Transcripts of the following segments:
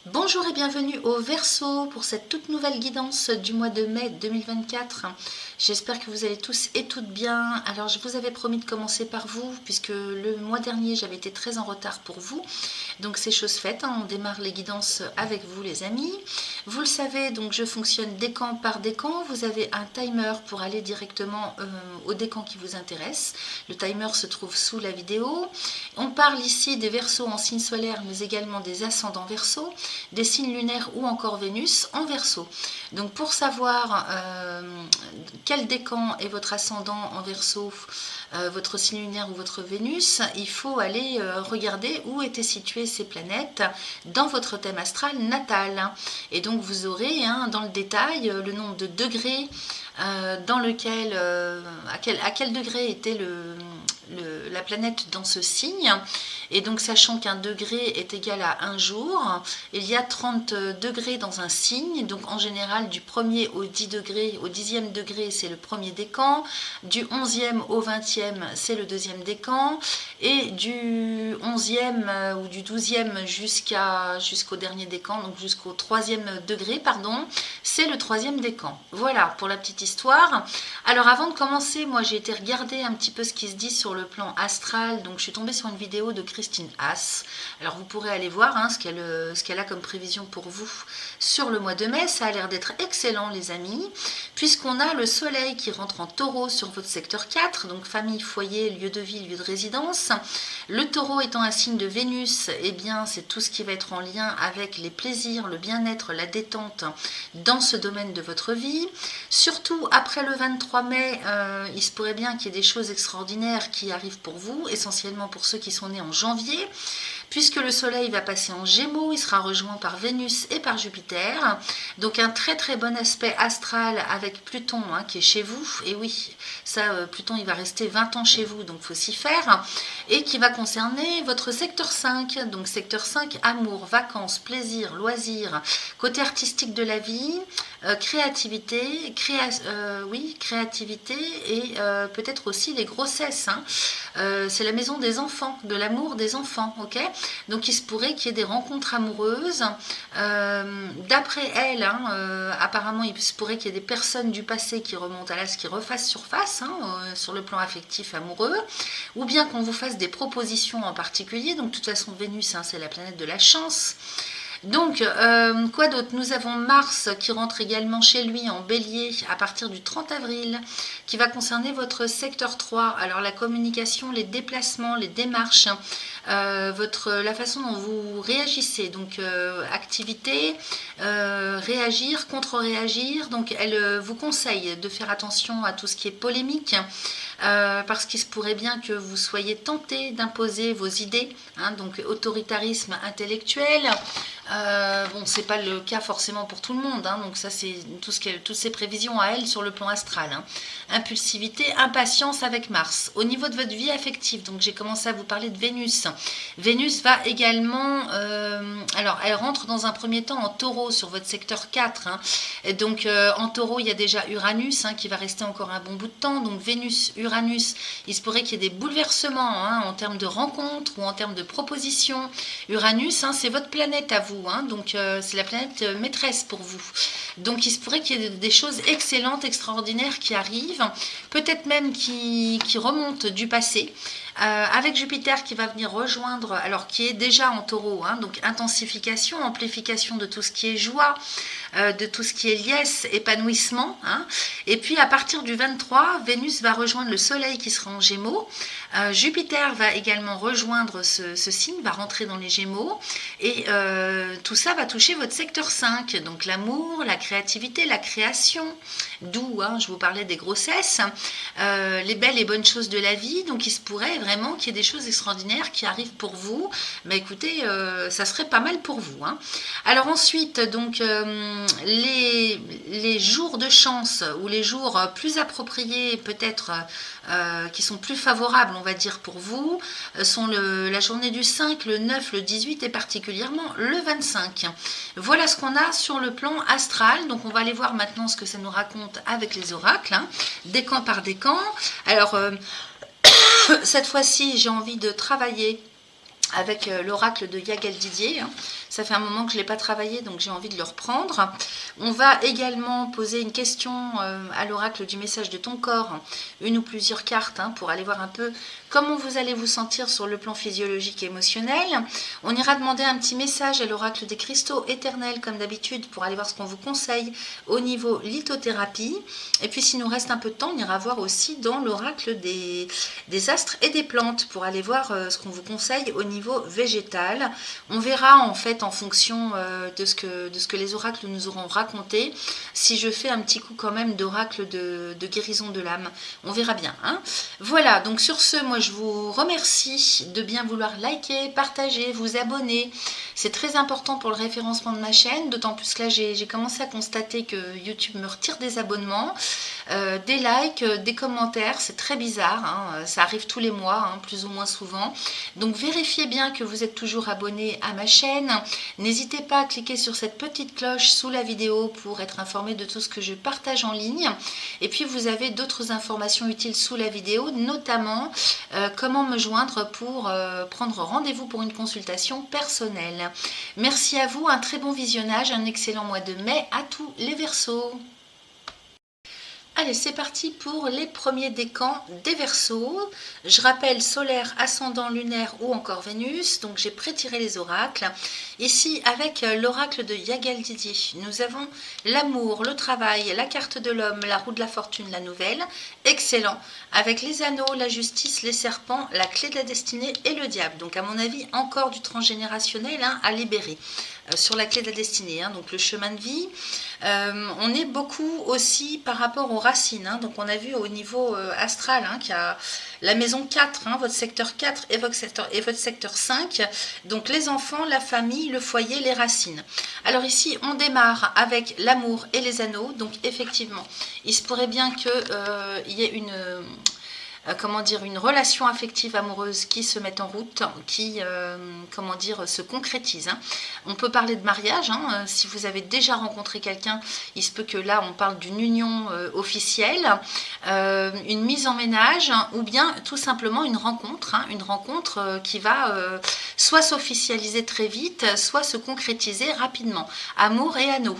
Bonjour et bienvenue au Verseau pour cette toute nouvelle guidance du mois de mai 2024. J'espère que vous allez tous et toutes bien. Alors je vous avais promis de commencer par vous puisque le mois dernier j'avais été très en retard pour vous. Donc c'est chose faite, on démarre les guidances avec vous les amis. Vous le savez, donc je fonctionne décan par décan. Vous avez un timer pour aller directement au décan qui vous intéresse. Le timer se trouve sous la vidéo. On parle ici des Verseaux en signe solaire mais également des ascendants Verseaux, des signes lunaires ou encore Vénus en Verseau. Donc pour savoir quel décan est votre ascendant en Verseau, votre signe lunaire ou votre Vénus, il faut aller regarder où étaient situées ces planètes dans votre thème astral natal. Et donc vous aurez dans le détail le nombre de degrés dans lequel, à quel degré était la planète dans ce signe. Et donc sachant qu'un degré est égal à un jour, il y a 30 degrés dans un signe. Donc en général du 1er au 10 degrés, au 10e degré c'est le premier décan, du 11e au 20e c'est le deuxième décan, et du 11e ou du 12e jusqu'au dernier décan, donc jusqu'au 3e degré, pardon, c'est le 3e décan. Voilà pour la petite histoire. Alors avant de commencer, moi j'ai été regarder un petit peu ce qui se dit sur le plan astral. Donc je suis tombée sur une vidéo de Christine Haas. Alors vous pourrez aller voir ce qu'elle a comme prévision pour vous sur le mois de mai. Ça a l'air d'être excellent les amis, puisqu'on a le soleil qui rentre en taureau sur votre secteur 4, donc famille, foyer, lieu de vie, lieu de résidence. Le taureau étant un signe de Vénus, eh bien c'est tout ce qui va être en lien avec les plaisirs, le bien-être, la détente dans ce domaine de votre vie. Surtout après le 23 mai, il se pourrait bien qu'il y ait des choses extraordinaires qui arrivent pour vous, essentiellement pour ceux qui sont nés en janvier, puisque le soleil va passer en Gémeaux, il sera rejoint par Vénus et par Jupiter. Donc un très très bon aspect astral avec Pluton qui est chez vous. Et oui, ça, Pluton il va rester 20 ans chez vous, donc il faut s'y faire. Et qui va concerner votre secteur 5. Donc secteur 5, amour, vacances, plaisir, loisirs, côté artistique de la vie, créativité, créativité et peut-être aussi les grossesses. C'est la maison des enfants, de l'amour des enfants, ok. Donc il se pourrait qu'il y ait des rencontres amoureuses. D'après elle, apparemment il se pourrait qu'il y ait des personnes du passé qui remontent à l'as, qui refassent surface sur le plan affectif amoureux, ou bien qu'on vous fasse des propositions en particulier. Donc de toute façon Vénus c'est la planète de la chance. Donc, quoi d'autre? Nous avons Mars qui rentre également chez lui en bélier à partir du 30 avril, qui va concerner votre secteur 3. Alors, la communication, les déplacements, les démarches, la façon dont vous réagissez. Donc, activité, réagir, contre-réagir. Donc, elle vous conseille de faire attention à tout ce qui est polémique, parce qu'il se pourrait bien que vous soyez tenté d'imposer vos idées, donc autoritarisme intellectuel. Bon, c'est pas le cas forcément pour tout le monde, donc ça c'est toutes ces prévisions à elle sur le plan astral. Impulsivité, impatience avec Mars. Au niveau de votre vie affective, donc j'ai commencé à vous parler de Vénus. Vénus va également, alors elle rentre dans un premier temps en taureau sur votre secteur 4. Et donc en taureau il y a déjà Uranus qui va rester encore un bon bout de temps. Donc Vénus, Uranus, il se pourrait qu'il y ait des bouleversements en termes de rencontres ou en termes de propositions. Uranus, c'est votre planète à vous. Donc c'est la planète maîtresse pour vous. Donc il se pourrait qu'il y ait des choses excellentes, extraordinaires qui arrivent, peut-être même qui remontent du passé. Avec Jupiter qui va venir rejoindre, alors qui est déjà en taureau, donc intensification, amplification de tout ce qui est joie, de tout ce qui est liesse, épanouissement. Et puis à partir du 23, Vénus va rejoindre le soleil qui sera en Gémeaux. Jupiter va également rejoindre ce signe, va rentrer dans les Gémeaux. Et tout ça va toucher votre secteur 5, donc l'amour, la créativité, la création, d'où je vous parlais des grossesses, les belles et bonnes choses de la vie. Donc il se pourrait vraiment qu'il y ait des choses extraordinaires qui arrivent pour vous. Mais écoutez, ça serait pas mal pour vous. Alors ensuite, donc les jours de chance ou les jours plus appropriés peut-être, qui sont plus favorables on va dire pour vous, sont la journée du 5, le 9, le 18 et particulièrement le 25. Voilà ce qu'on a sur le plan astral. Donc on va aller voir maintenant ce que ça nous raconte avec les oracles, décan par décan. Alors cette fois-ci j'ai envie de travailler avec l'oracle de Yagal Didier. Ça fait un moment que je ne l'ai pas travaillé, donc j'ai envie de le reprendre. On va également poser une question à l'oracle du message de ton corps, une ou plusieurs cartes, pour aller voir un peu comment vous allez vous sentir sur le plan physiologique et émotionnel. On ira demander un petit message à l'oracle des cristaux éternels, comme d'habitude, pour aller voir ce qu'on vous conseille au niveau lithothérapie. Et puis, s'il nous reste un peu de temps, on ira voir aussi dans l'oracle des astres et des plantes, pour aller voir ce qu'on vous conseille au niveau végétal. On verra en fait en fonction de ce que les oracles nous auront raconté, si je fais un petit coup quand même d'oracle de guérison de l'âme. On verra bien. Voilà, donc sur ce, moi je vous remercie de bien vouloir liker, partager, vous abonner. C'est très important pour le référencement de ma chaîne, d'autant plus que là j'ai commencé à constater que YouTube me retire des abonnements, des likes, des commentaires. C'est très bizarre, ça arrive tous les mois, plus ou moins souvent. Donc vérifiez bien que vous êtes toujours abonné à ma chaîne. N'hésitez pas à cliquer sur cette petite cloche sous la vidéo pour être informé de tout ce que je partage en ligne. Et puis vous avez d'autres informations utiles sous la vidéo, notamment comment me joindre pour prendre rendez-vous pour une consultation personnelle. Merci à vous, un très bon visionnage, un excellent mois de mai à tous les Verseaux. Allez, c'est parti pour les premiers décans des Verseaux. Je rappelle solaire, ascendant, lunaire ou encore Vénus. Donc j'ai prétiré les oracles. Ici, avec l'oracle de Yagal Didier, nous avons l'amour, le travail, la carte de l'homme, la roue de la fortune, la nouvelle. Excellent. Avec les anneaux, la justice, les serpents, la clé de la destinée et le diable. Donc à mon avis, encore du transgénérationnel à libérer. Sur la clé de la destinée, donc le chemin de vie. On est beaucoup aussi par rapport aux racines. Donc on a vu au niveau astral qu'il y a la maison 4, votre secteur 4 et votre secteur 5. Donc les enfants, la famille, le foyer, les racines. Alors ici, on démarre avec l'amour et les anneaux. Donc effectivement, il se pourrait bien qu'il y ait une relation affective amoureuse qui se met en route, qui se concrétise. On peut parler de mariage, si vous avez déjà rencontré quelqu'un, il se peut que là on parle d'une union officielle, une mise en ménage, ou bien tout simplement une rencontre qui va soit s'officialiser très vite, soit se concrétiser rapidement. Amour et anneaux.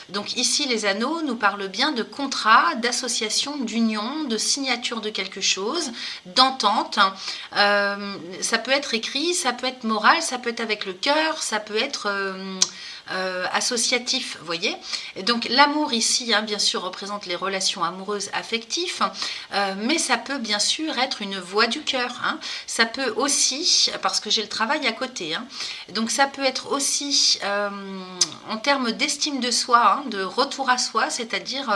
Donc ici les anneaux nous parlent bien de contrat, d'association, d'union, de signature de quelque chose, d'entente. Ça peut être écrit, ça peut être moral, ça peut être avec le cœur, ça peut être associatif, vous voyez. Et donc l'amour ici, bien sûr, représente les relations amoureuses affectives, mais ça peut bien sûr être une voix du cœur. Ça peut aussi, parce que j'ai le travail à côté, donc ça peut être aussi en termes d'estime de soi, de retour à soi, c'est-à-dire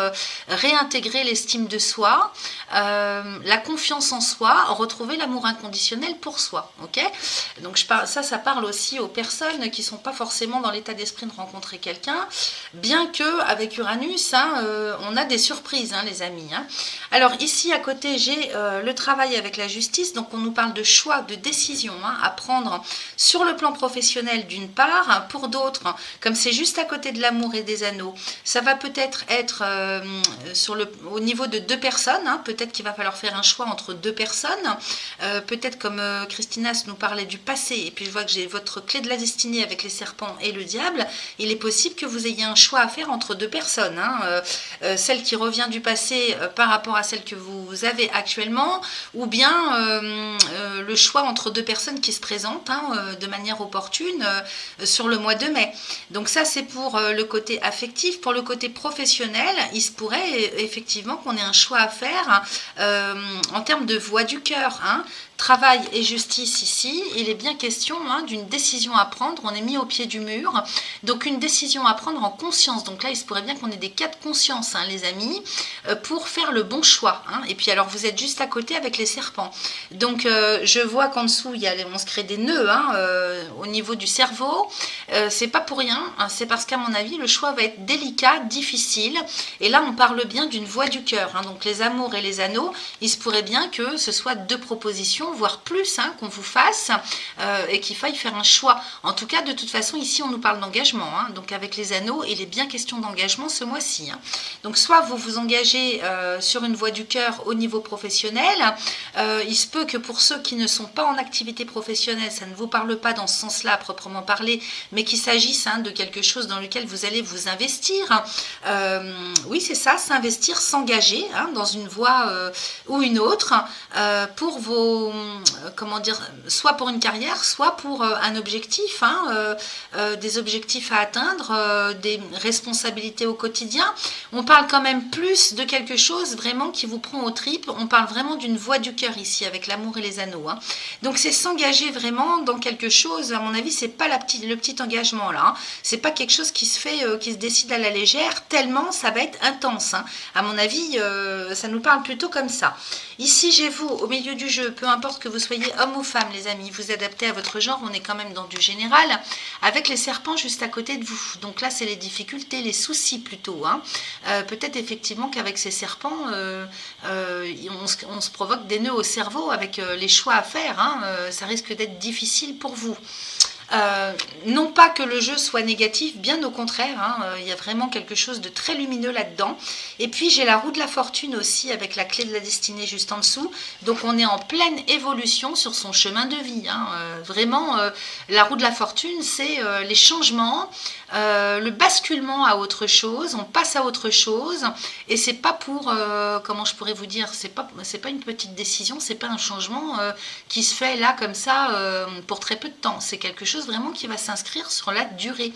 réintégrer l'estime de soi, la confiance en soi, retrouver l'amour inconditionnel pour soi. Ok. Donc ça parle aussi aux personnes qui ne sont pas forcément dans l'état d'esprit de rencontrer quelqu'un, bien que avec Uranus, on a des surprises, les amis. Alors ici à côté, j'ai le travail avec la justice, donc on nous parle de choix, de décision à prendre sur le plan professionnel d'une part, pour d'autres, comme c'est juste à côté de l'amour et des anneaux, ça va peut-être être, au niveau de deux personnes, peut-être qu'il va falloir faire un choix entre deux personnes, peut-être comme Christinas nous parlait du passé, et puis je vois que j'ai votre clé de la destinée avec les serpents et le diable. Il est possible que vous ayez un choix à faire entre deux personnes, celle qui revient du passé par rapport à celle que vous avez actuellement, ou bien le choix entre deux personnes qui se présentent de manière opportune sur le mois de mai. Donc ça c'est pour le côté affectif. Pour le côté professionnel, il se pourrait effectivement qu'on ait un choix à faire en termes de voix du cœur. Travail et justice ici, il est bien question d'une décision à prendre. On est mis au pied du mur, donc une décision à prendre en conscience. Donc là, il se pourrait bien qu'on ait des cas de conscience, les amis, pour faire le bon choix. Et puis alors, vous êtes juste à côté avec les serpents. Donc je vois qu'en dessous, on se crée des nœuds au niveau du cerveau. C'est pas pour rien, c'est parce qu'à mon avis, le choix va être délicat, difficile. Et là, on parle bien d'une voix du cœur. Donc les amours et les anneaux, il se pourrait bien que ce soit deux propositions voire plus, hein, qu'on vous fasse et qu'il faille faire un choix. En tout cas, de toute façon, ici, on nous parle d'engagement. Hein, donc, avec les anneaux, il est bien question d'engagement ce mois-ci. Hein. Donc, soit vous vous engagez sur une voie du cœur au niveau professionnel. Il se peut que pour ceux qui ne sont pas en activité professionnelle, ça ne vous parle pas dans ce sens-là, à proprement parler, mais qu'il s'agisse de quelque chose dans lequel vous allez vous investir. Oui, c'est ça, s'investir, s'engager hein, dans une voie ou une autre pour vos, comment dire, soit pour une carrière, soit pour un objectif, hein, des objectifs à atteindre, des responsabilités au quotidien. On parle quand même plus de quelque chose vraiment qui vous prend aux tripes. On parle vraiment d'une voie du cœur ici avec l'amour et les anneaux. Hein. Donc c'est s'engager vraiment dans quelque chose. À mon avis, c'est pas le petit engagement là. Hein. C'est pas quelque chose qui se fait, qui se décide à la légère. Tellement ça va être intense. Hein. À mon avis, ça nous parle plutôt comme ça. Ici, j'ai vous au milieu du jeu. Peu importe que vous soyez homme ou femme, les amis, vous adaptez à votre genre. On est quand même dans du général avec les serpents juste à côté de vous. Donc là, c'est les difficultés, les soucis plutôt. Hein. Peut-être effectivement qu'avec ces serpents, on se provoque des nœuds au cerveau avec les choix à faire. Hein. Ça risque d'être difficile pour vous. Non pas que le jeu soit négatif, bien au contraire, hein, il y a vraiment quelque chose de très lumineux là-dedans. Et puis j'ai la roue de la fortune aussi avec la clé de la destinée juste en dessous. Donc on est en pleine évolution sur son chemin de vie. Hein. Vraiment, la roue de la fortune, c'est les changements, le basculement à autre chose, on passe à autre chose. Et c'est pas pour, comment je pourrais vous dire, c'est pas une petite décision, c'est pas un changement qui se fait là comme ça pour très peu de temps. C'est quelque chose vraiment qui va s'inscrire sur la durée.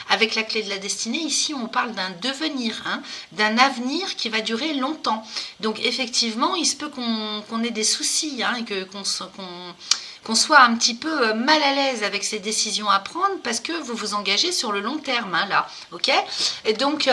Avec la clé de la destinée, ici on parle d'un devenir, hein, d'un avenir qui va durer longtemps. Donc effectivement, il se peut qu'on ait des soucis, hein, et qu'on soit un petit peu mal à l'aise avec ces décisions à prendre parce que vous vous engagez sur le long terme, hein, là, ok. Et donc,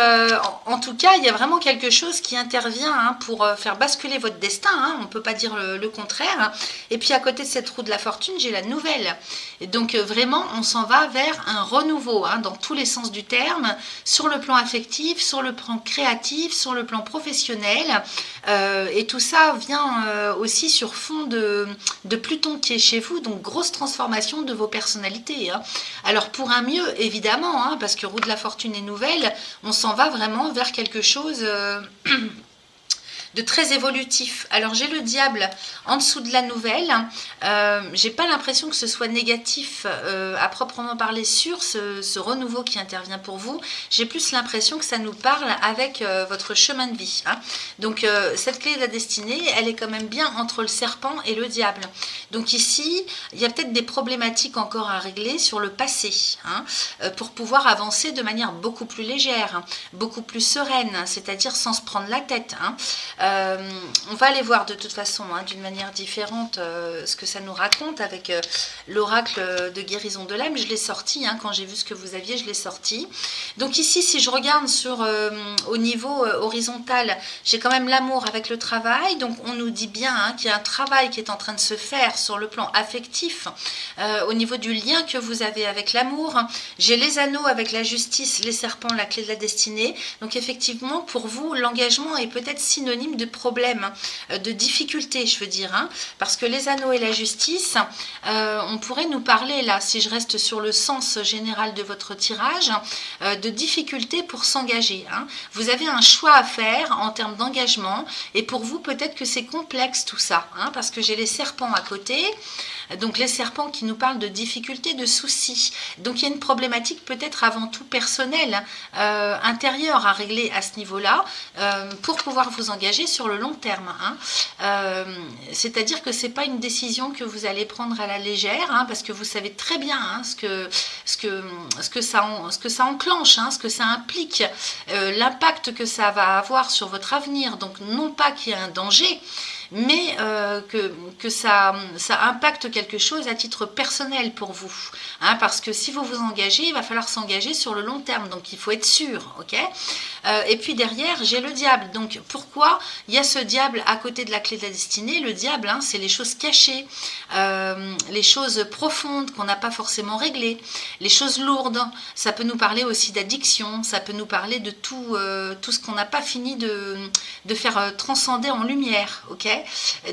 en tout cas, il y a vraiment quelque chose qui intervient hein, pour faire basculer votre destin, hein, on ne peut pas dire le contraire. Hein. Et puis, à côté de cette roue de la fortune, j'ai la nouvelle. Et donc, vraiment, on s'en va vers un renouveau, hein, dans tous les sens du terme, sur le plan affectif, sur le plan créatif, sur le plan professionnel. Et tout ça vient aussi sur fond de Pluton qui est chez vous, donc grosse transformation de vos personnalités. Hein. Alors pour un mieux, évidemment, hein, parce que roue de la fortune est nouvelle, on s'en va vraiment vers quelque chose de très évolutif. Alors j'ai le diable en dessous de la nouvelle. J'ai pas l'impression que ce soit négatif à proprement parler sur ce renouveau qui intervient pour vous. J'ai plus l'impression que ça nous parle avec votre chemin de vie. Hein. Donc cette clé de la destinée, elle est quand même bien entre le serpent et le diable. Donc ici, il y a peut-être des problématiques encore à régler sur le passé, hein, pour pouvoir avancer de manière beaucoup plus légère, hein, beaucoup plus sereine, c'est-à-dire sans se prendre la tête. Hein. On va aller voir de toute façon hein, d'une manière différente ce que ça nous raconte avec l'oracle de guérison de l'âme. Je l'ai sorti, hein, quand j'ai vu ce que vous aviez, je l'ai sorti. Donc ici, si je regarde au niveau horizontal, j'ai quand même l'amour avec le travail. Donc on nous dit bien hein, qu'il y a un travail qui est en train de se faire sur le plan affectif, au niveau du lien que vous avez avec l'amour. J'ai les anneaux avec la justice, les serpents, la clé de la destinée. Donc effectivement, pour vous, l'engagement est peut-être synonyme de problèmes, de difficultés, je veux dire, hein, parce que les anneaux et la justice, on pourrait nous parler là, si je reste sur le sens général de votre tirage, de difficultés pour s'engager. Hein. Vous avez un choix à faire en termes d'engagement, et pour vous, peut-être que c'est complexe tout ça, hein, parce que j'ai les serpents à côté. Donc les serpents qui nous parlent de difficultés, de soucis. Donc il y a une problématique peut-être avant tout personnelle, intérieure à régler à ce niveau-là, pour pouvoir vous engager sur le long terme. Hein. C'est-à-dire que ce n'est pas une décision que vous allez prendre à la légère, hein, parce que vous savez très bien hein, ce que ça enclenche, hein, ce que ça implique, l'impact que ça va avoir sur votre avenir. Donc non pas qu'il y ait un danger, mais que ça impacte quelque chose à titre personnel pour vous. Hein, parce que si vous vous engagez, il va falloir s'engager sur le long terme, donc il faut être sûr. Okay, Et puis derrière, j'ai le diable. Donc pourquoi il y a ce diable à côté de la clé de la destinée? Le diable, hein, c'est les choses cachées, les choses profondes qu'on n'a pas forcément réglées, les choses lourdes. Ça peut nous parler aussi d'addiction, ça peut nous parler de tout, tout ce qu'on n'a pas fini de faire transcender en lumière. Ok,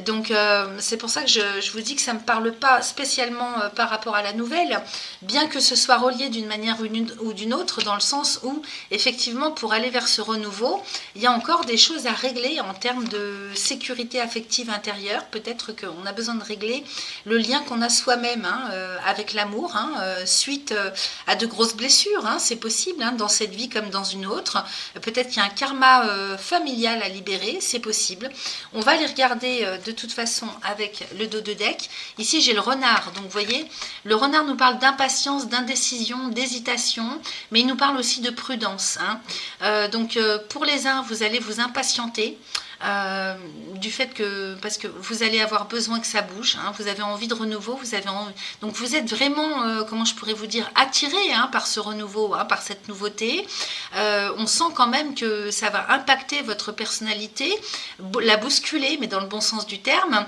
donc c'est pour ça que je vous dis que ça ne me parle pas spécialement par rapport à la nouvelle, bien que ce soit relié d'une manière ou d'une autre, dans le sens où effectivement pour aller vers ce renouveau, il y a encore des choses à régler en termes de sécurité affective intérieure. Peut-être qu'on a besoin de régler le lien qu'on a soi-même, hein, avec l'amour, hein, suite à de grosses blessures, hein, c'est possible, hein, dans cette vie comme dans une autre. Peut-être qu'il y a un karma familial à libérer, c'est possible. On va les regarder de toute façon avec le dos de deck. Ici j'ai le renard, donc vous voyez, le renard nous parle d'impatience, d'indécision, d'hésitation, mais il nous parle aussi de prudence, hein. Donc pour les uns, vous allez vous impatienter, du fait que, parce que vous allez avoir besoin que ça bouge, hein, vous avez envie de renouveau, vous avez envie, donc vous êtes vraiment, comment je pourrais vous dire, attiré, hein, par ce renouveau, hein, par cette nouveauté. On sent quand même que ça va impacter votre personnalité, la bousculer, mais dans le bon sens du terme,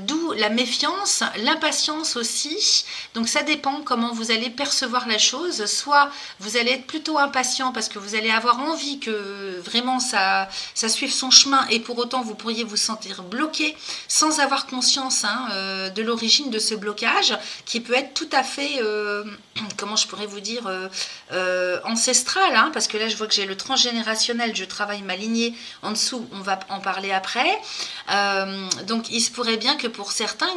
d'où la méfiance, l'impatience aussi. Donc ça dépend comment vous allez percevoir la chose. Soit vous allez être plutôt impatient parce que vous allez avoir envie que vraiment ça suive son chemin, et pour autant vous pourriez vous sentir bloqué sans avoir conscience, hein, de l'origine de ce blocage, qui peut être tout à fait, comment je pourrais vous dire, ancestral, hein, parce que là je vois que j'ai le transgénérationnel, je travaille ma lignée en dessous, on va en parler après. Donc il se pourrait bien que pour certains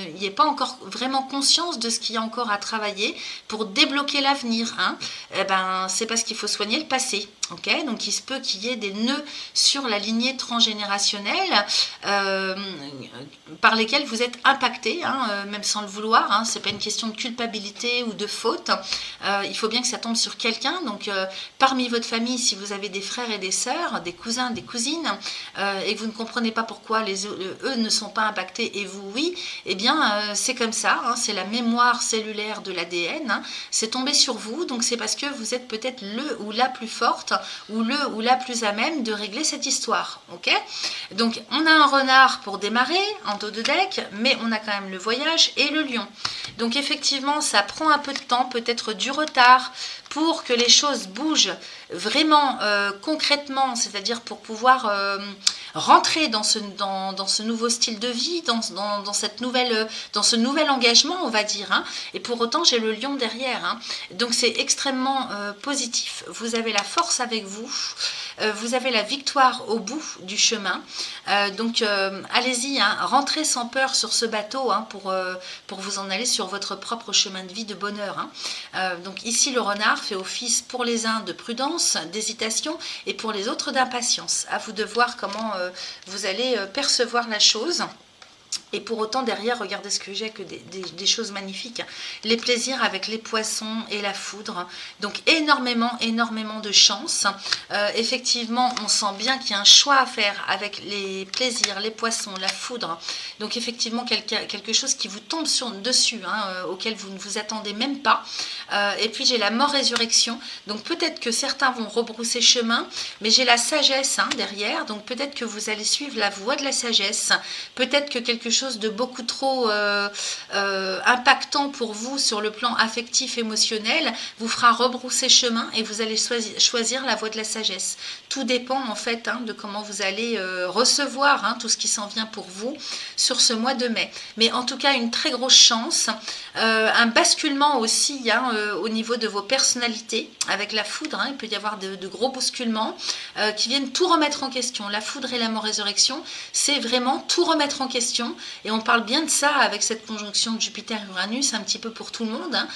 il n'y ait pas encore vraiment conscience de ce qu'il y a encore à travailler pour débloquer l'avenir, hein. Eh ben, c'est parce qu'il faut soigner le passé. Okay, donc il se peut qu'il y ait des nœuds sur la lignée transgénérationnelle, par lesquels vous êtes impacté, hein, même sans le vouloir, hein. C'est pas une question de culpabilité ou de faute, il faut bien que ça tombe sur quelqu'un. Donc parmi votre famille, si vous avez des frères et des sœurs, des cousins, des cousines, et que vous ne comprenez pas pourquoi eux ne sont pas impactés et vous oui, eh bien c'est comme ça, hein, c'est la mémoire cellulaire de l'ADN, hein, c'est tombé sur vous, donc c'est parce que vous êtes peut-être le ou la plus forte, ou le ou la plus à même de régler cette histoire. Ok, donc on a un renard pour démarrer en dos de deck, mais on a quand même le voyage et le lion. Donc effectivement ça prend un peu de temps, peut-être du retard, pour que les choses bougent vraiment concrètement, c'est-à-dire pour pouvoir rentrer dans ce nouveau style de vie, dans ce nouvel engagement, on va dire, hein. Et pour autant j'ai le lion derrière, hein. Donc c'est extrêmement positif. Vous avez la force avec vous, vous avez la victoire au bout du chemin, donc allez-y, hein, rentrez sans peur sur ce bateau, hein, pour vous en aller sur votre propre chemin de vie de bonheur, hein. Donc ici le renard fait office pour les uns de prudence, d'hésitation, et pour les autres d'impatience. À vous de voir comment vous allez percevoir la chose. Et pour autant derrière, regardez ce que j'ai, que des choses magnifiques. Les plaisirs avec les poissons et la foudre. Donc énormément de chance. Effectivement, on sent bien qu'il y a un choix à faire avec les plaisirs, les poissons, la foudre. Donc effectivement, quelque chose qui vous tombe dessus, hein, auquel vous ne vous attendez même pas. Et puis j'ai la mort-résurrection. Donc peut-être que certains vont rebrousser chemin, mais j'ai la sagesse, hein, derrière. Donc peut-être que vous allez suivre la voie de la sagesse. Peut-être que quelque chose de beaucoup trop impactant pour vous sur le plan affectif, émotionnel, vous fera rebrousser chemin et vous allez choisir la voie de la sagesse. Tout dépend en fait, hein, de comment vous allez recevoir, hein, tout ce qui s'en vient pour vous sur ce mois de mai. Mais en tout cas, une très grosse chance, un basculement aussi, hein, au niveau de vos personnalités avec la foudre, hein. Il peut y avoir de gros bousculements qui viennent tout remettre en question. La foudre et la mort-résurrection, c'est vraiment tout remettre en question. Et on parle bien de ça avec cette conjonction Jupiter-Uranus, un petit peu pour tout le monde, hein,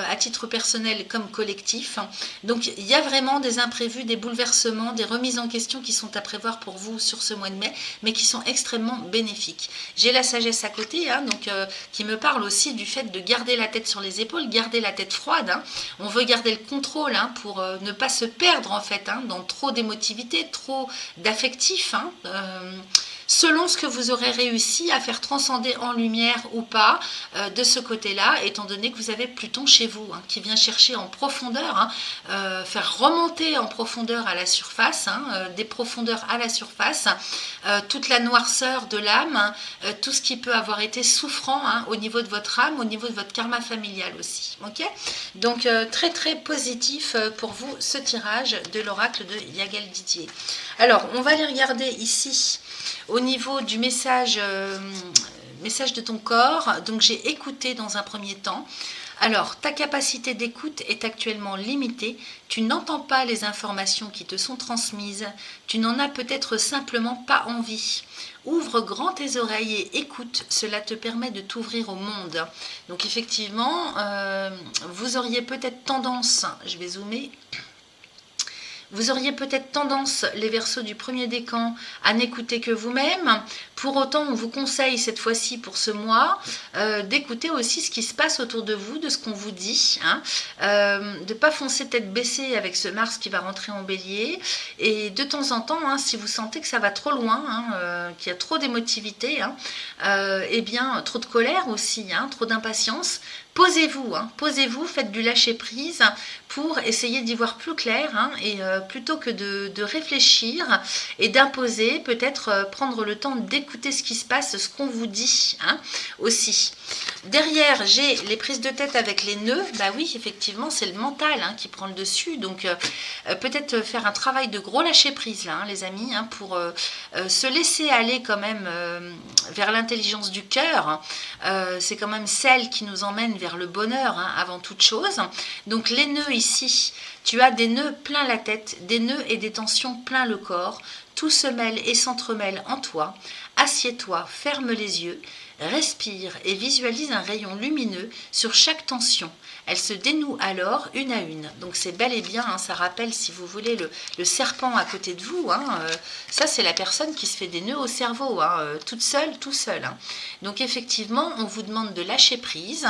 à titre personnel comme collectif. Donc il y a vraiment des imprévus, des bouleversements, des remises en question qui sont à prévoir pour vous sur ce mois de mai, mais qui sont extrêmement bénéfiques. J'ai la sagesse à côté, hein, donc, qui me parle aussi du fait de garder la tête sur les épaules, garder la tête froide, hein. On veut garder le contrôle, hein, pour ne pas se perdre en fait, hein, dans trop d'émotivité, trop d'affectif, hein, selon ce que vous aurez réussi à faire transcender en lumière ou pas de ce côté-là, étant donné que vous avez Pluton chez vous, hein, qui vient chercher en profondeur, hein, faire remonter en profondeur à la surface, hein, des profondeurs à la surface, toute la noirceur de l'âme, hein, tout ce qui peut avoir été souffrant, hein, au niveau de votre âme, au niveau de votre karma familial aussi. Ok, donc très très positif pour vous ce tirage de l'oracle de Yagal Didier. Alors on va aller regarder ici au niveau du message, message de ton corps. Donc j'ai écouté dans un premier temps. Alors, ta capacité d'écoute est actuellement limitée, tu n'entends pas les informations qui te sont transmises, tu n'en as peut-être simplement pas envie. Ouvre grand tes oreilles et écoute, cela te permet de t'ouvrir au monde. Donc effectivement, vous auriez peut-être tendance, je vais zoomer, vous auriez peut-être tendance, les Verseaux du premier décan, à n'écouter que vous-même. Pour autant, on vous conseille cette fois-ci pour ce mois d'écouter aussi ce qui se passe autour de vous, de ce qu'on vous dit. Hein, de ne pas foncer tête baissée avec ce Mars qui va rentrer en bélier. Et de temps en temps, hein, si vous sentez que ça va trop loin, hein, qu'il y a trop d'émotivité, hein, eh bien, trop de colère aussi, hein, trop d'impatience, posez-vous, hein, posez-vous, faites du lâcher-prise pour essayer d'y voir plus clair, hein, et plutôt que de réfléchir et d'imposer, peut-être prendre le temps d'écouter ce qui se passe, ce qu'on vous dit, hein, aussi. Derrière, j'ai les prises de tête avec les nœuds. Bah oui, effectivement, c'est le mental, hein, qui prend le dessus. Donc, peut-être faire un travail de gros lâcher-prise, là, hein, les amis, hein, pour se laisser aller quand même vers l'intelligence du cœur. C'est quand même celle qui nous emmène vers le bonheur, hein, avant toute chose. Donc, les nœuds ici, tu as des nœuds plein la tête, des nœuds et des tensions plein le corps. Tout se mêle et s'entremêle en toi. Assieds-toi, ferme les yeux, respire et visualise un rayon lumineux sur chaque tension. Elle se dénoue alors une à une. Donc c'est bel et bien, hein, ça rappelle, si vous voulez, le serpent à côté de vous. Hein, ça, c'est la personne qui se fait des nœuds au cerveau, hein, toute seule, tout seul. Hein. Donc effectivement, on vous demande de lâcher prise,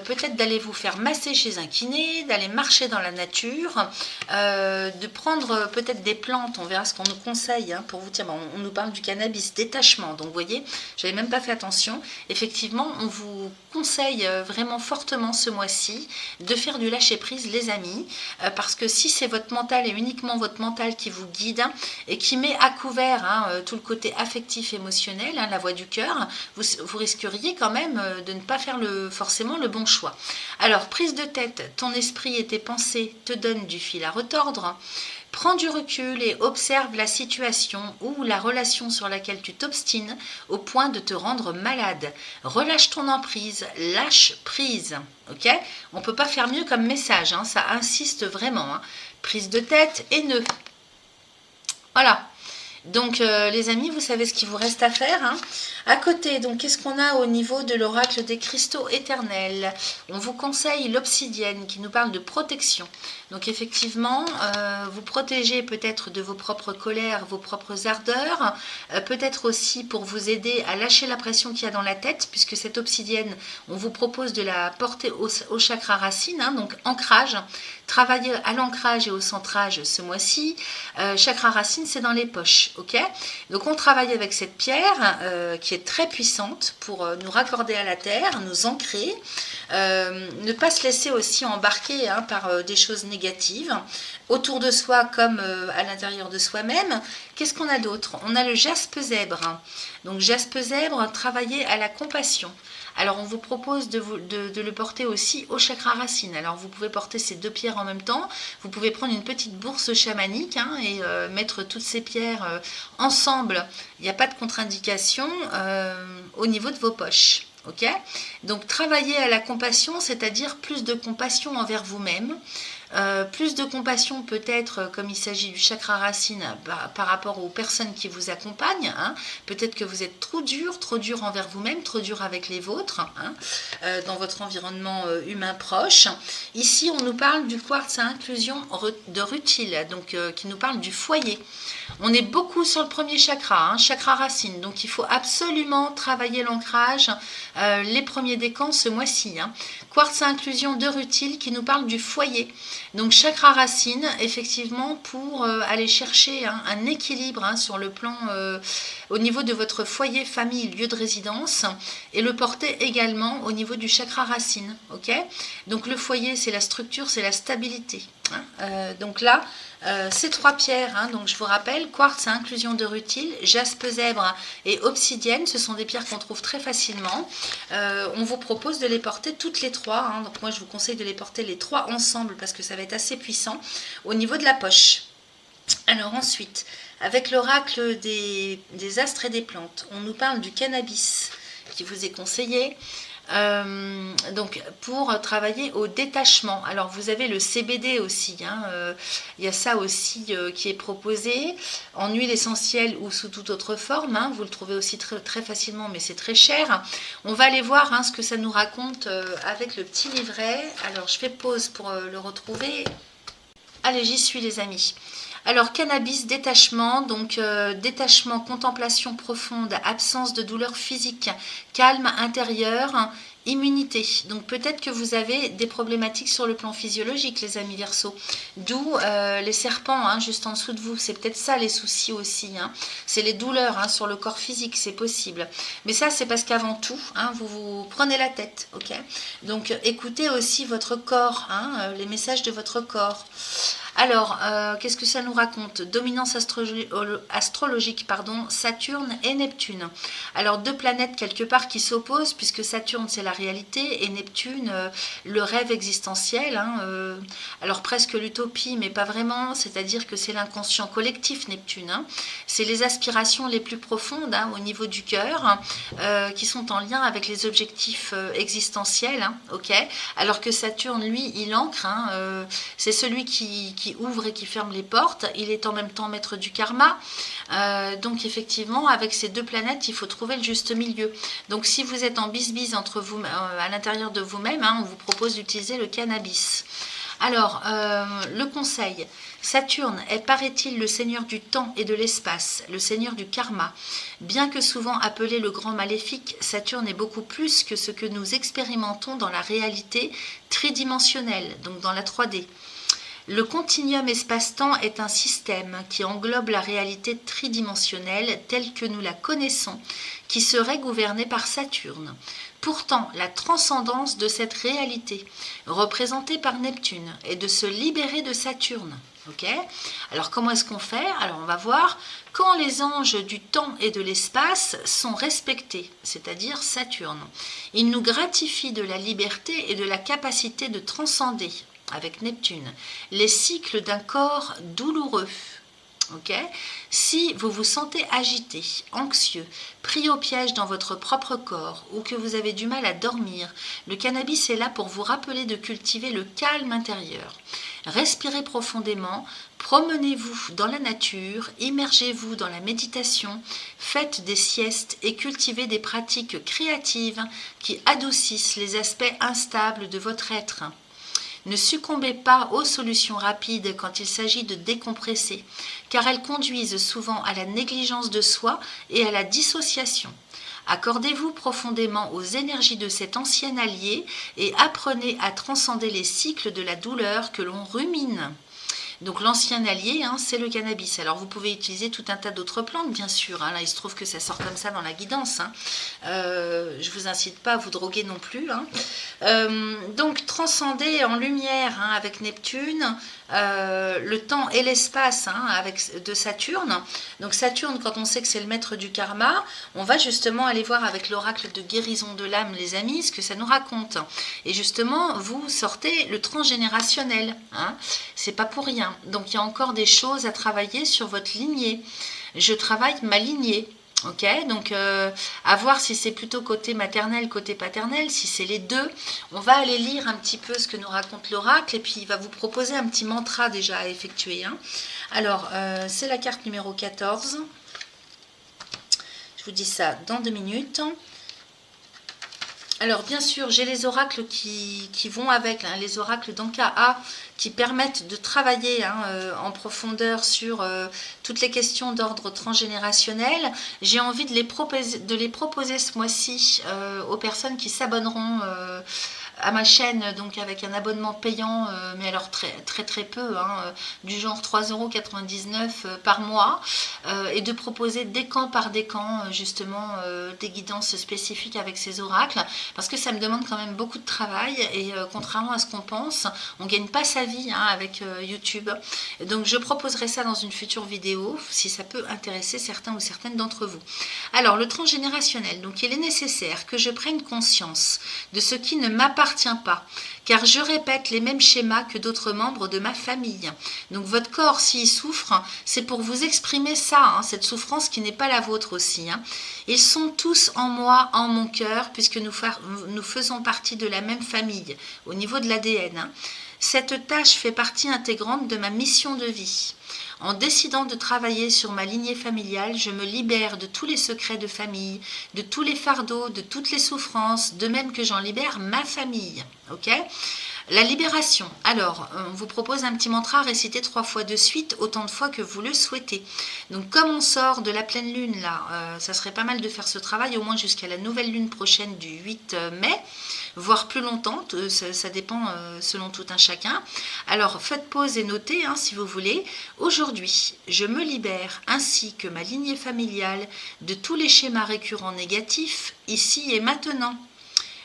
peut-être d'aller vous faire masser chez un kiné, d'aller marcher dans la nature, de prendre peut-être des plantes, on verra ce qu'on nous conseille, hein, pour vous dire, bon, on nous parle du cannabis, détachement. Donc vous voyez, j'avais même pas fait attention. Effectivement, on vous conseille vraiment fortement ce mois-ci de faire du lâcher-prise, les amis, parce que si c'est votre mental et uniquement votre mental qui vous guide, hein, et qui met à couvert, hein, tout le côté affectif, émotionnel, hein, la voix du cœur, vous risqueriez quand même de ne pas faire forcément le bon choix. Alors, prise de tête, ton esprit et tes pensées te donnent du fil à retordre. Prends du recul et observe la situation ou la relation sur laquelle tu t'obstines au point de te rendre malade. Relâche ton emprise, lâche prise. Ok ? On ne peut pas faire mieux comme message, hein, ça insiste vraiment. Hein. Prise de tête et nœud. Voilà. Donc les amis, vous savez ce qu'il vous reste à faire. Hein. À côté, donc qu'est-ce qu'on a au niveau de l'oracle des cristaux éternels? On vous conseille l'obsidienne qui nous parle de protection. Donc effectivement, vous protégez peut-être de vos propres colères, vos propres ardeurs, peut-être aussi pour vous aider à lâcher la pression qu'il y a dans la tête, puisque cette obsidienne, on vous propose de la porter au chakra racine, hein, donc ancrage. Travailler à l'ancrage et au centrage ce mois-ci. Chakra racine, c'est dans les poches. Ok, donc on travaille avec cette pierre qui est très puissante pour nous raccorder à la terre, nous ancrer, ne pas se laisser aussi embarquer, hein, par des choses négatives autour de soi comme à l'intérieur de soi-même. Qu'est-ce qu'on a d'autre? On a le jaspe zèbre. Donc jaspe zèbre, travailler à la compassion. Alors on vous propose de le porter aussi au chakra racine. Alors vous pouvez porter ces deux pierres en même temps. Vous pouvez prendre une petite bourse chamanique, hein, et mettre toutes ces pierres ensemble. Il n'y a pas de contre-indication au niveau de vos poches. Ok ? Donc travailler à la compassion, c'est-à-dire plus de compassion envers vous-même. Plus de compassion peut-être comme il s'agit du chakra racine par rapport aux personnes qui vous accompagnent. Hein. Peut-être que vous êtes trop dur envers vous-même, trop dur avec les vôtres, hein, dans votre environnement humain proche. Ici, on nous parle du quartz à inclusion de rutile, donc qui nous parle du foyer. On est beaucoup sur le premier chakra, hein, chakra racine, donc il faut absolument travailler l'ancrage, les premiers décans ce mois-ci. Hein. Quartz à inclusion de rutile qui nous parle du foyer. Donc chakra racine, effectivement, pour aller chercher un équilibre sur le plan au niveau de votre foyer, famille, lieu de résidence, et le porter également au niveau du chakra racine. Ok, donc le foyer, c'est la structure, c'est la stabilité. Donc là, ces trois pierres, donc je vous rappelle, quartz à inclusion de rutile, jaspe zèbre et obsidienne, ce sont des pierres qu'on trouve très facilement. On vous propose de les porter toutes les trois, donc moi je vous conseille de les porter les trois ensemble parce que ça va être assez puissant au niveau de la poche. Alors ensuite, avec l'oracle des astres et des plantes, on nous parle du cannabis qui vous est conseillé. Donc pour travailler au détachement. Alors vous avez le CBD aussi, il y a ça aussi qui est proposé en huile essentielle ou sous toute autre forme, vous le trouvez aussi très, très facilement mais c'est très cher. On va aller voir ce que ça nous raconte avec le petit livret. Alors je fais pause pour le retrouver. Allez, j'y suis les amis. Alors cannabis, détachement, donc détachement, contemplation profonde, absence de douleur physique, calme intérieur, immunité. Donc peut-être que vous avez des problématiques sur le plan physiologique les amis Verseau, d'où les serpents juste en dessous de vous, c'est peut-être ça les soucis aussi, c'est les douleurs sur le corps physique, c'est possible. Mais ça c'est parce qu'avant tout, vous vous prenez la tête, ok. Donc écoutez aussi votre corps, les messages de votre corps. Alors, qu'est-ce que ça nous raconte? Dominance astrologique, Saturne et Neptune. Alors, deux planètes quelque part qui s'opposent, puisque Saturne, c'est la réalité, et Neptune, le rêve existentiel. Alors, presque l'utopie, mais pas vraiment, c'est-à-dire que c'est l'inconscient collectif, Neptune. C'est les aspirations les plus profondes au niveau du cœur, qui sont en lien avec les objectifs existentiels, ok. Alors que Saturne, lui, il ancre, c'est celui qui ouvre et qui ferme les portes, il est en même temps maître du karma, donc effectivement avec ces deux planètes il faut trouver le juste milieu. Donc si vous êtes en bisbise entre vous, à l'intérieur de vous-même, on vous propose d'utiliser le cannabis. Alors le conseil, Saturne est, paraît-il, le seigneur du temps et de l'espace, le seigneur du karma. Bien que souvent appelé le grand maléfique, Saturne est beaucoup plus que ce que nous expérimentons dans la réalité tridimensionnelle, donc dans la 3D. Le continuum espace-temps est un système qui englobe la réalité tridimensionnelle telle que nous la connaissons, qui serait gouvernée par Saturne. Pourtant, la transcendance de cette réalité, représentée par Neptune, est de se libérer de Saturne. Okay. Alors comment est-ce qu'on fait? Alors on va voir quand les anges du temps et de l'espace sont respectés, c'est-à-dire Saturne. Ils nous gratifient de la liberté et de la capacité de transcender, avec Neptune, les cycles d'un corps douloureux. Okay. Si vous vous sentez agité, anxieux, pris au piège dans votre propre corps ou que vous avez du mal à dormir, le cannabis est là pour vous rappeler de cultiver le calme intérieur. Respirez profondément, promenez-vous dans la nature, immergez-vous dans la méditation, faites des siestes et cultivez des pratiques créatives qui adoucissent les aspects instables de votre être. Ne succombez pas aux solutions rapides quand il s'agit de décompresser, car elles conduisent souvent à la négligence de soi et à la dissociation. Accordez-vous profondément aux énergies de cet ancien allié et apprenez à transcender les cycles de la douleur que l'on rumine. Donc l'ancien allié, c'est le cannabis. Alors vous pouvez utiliser tout un tas d'autres plantes, bien sûr. Là, il se trouve que ça sort comme ça dans la guidance. Je ne vous incite pas à vous droguer non plus. Donc transcender en lumière avec Neptune, le temps et l'espace avec de Saturne. Donc Saturne, quand on sait que c'est le maître du karma, on va justement aller voir avec l'oracle de guérison de l'âme, les amis, ce que ça nous raconte. Et justement, vous sortez le transgénérationnel. C'est pas pour rien. Donc il y a encore des choses à travailler sur votre lignée. Je travaille ma lignée. Ok, donc à voir si c'est plutôt côté maternel, côté paternel, si c'est les deux. On va aller lire un petit peu ce que nous raconte l'oracle et puis il va vous proposer un petit mantra déjà à effectuer. Alors, c'est la carte numéro 14. Je vous dis ça dans 2 minutes. Alors bien sûr, j'ai les oracles qui vont avec, les oracles d'Anka qui permettent de travailler en profondeur sur toutes les questions d'ordre transgénérationnel. J'ai envie de les proposer ce mois-ci aux personnes qui s'abonneront à ma chaîne, donc avec un abonnement payant, mais alors très peu, hein, du genre 3,99 € par mois, et de proposer décan par décan justement des guidances spécifiques avec ces oracles, parce que ça me demande quand même beaucoup de travail, et contrairement à ce qu'on pense, on ne gagne pas sa vie hein, avec YouTube. Donc je proposerai ça dans une future vidéo, si ça peut intéresser certains ou certaines d'entre vous. Alors le transgénérationnel, donc il est nécessaire que je prenne conscience de ce qui ne m'appartient pas, car je répète les mêmes schémas que d'autres membres de ma famille. Donc votre corps, s'il souffre, c'est pour vous exprimer ça, hein, cette souffrance qui n'est pas la vôtre aussi. Hein. Ils sont tous en moi, en mon cœur, puisque nous faisons partie de la même famille, au niveau de l'ADN. Hein. Cette tâche fait partie intégrante de ma mission de vie. En décidant de travailler sur ma lignée familiale, je me libère de tous les secrets de famille, de tous les fardeaux, de toutes les souffrances, de même que j'en libère ma famille. Ok ? La libération. Alors, on vous propose un petit mantra à réciter 3 fois de suite, autant de fois que vous le souhaitez. Donc, comme on sort de la pleine lune, là, ça serait pas mal de faire ce travail, au moins jusqu'à la nouvelle lune prochaine du 8 mai, voire plus longtemps, ça dépend selon tout un chacun. Alors, faites pause et notez, hein, si vous voulez. Aujourd'hui, je me libère, ainsi que ma lignée familiale, de tous les schémas récurrents négatifs, ici et maintenant.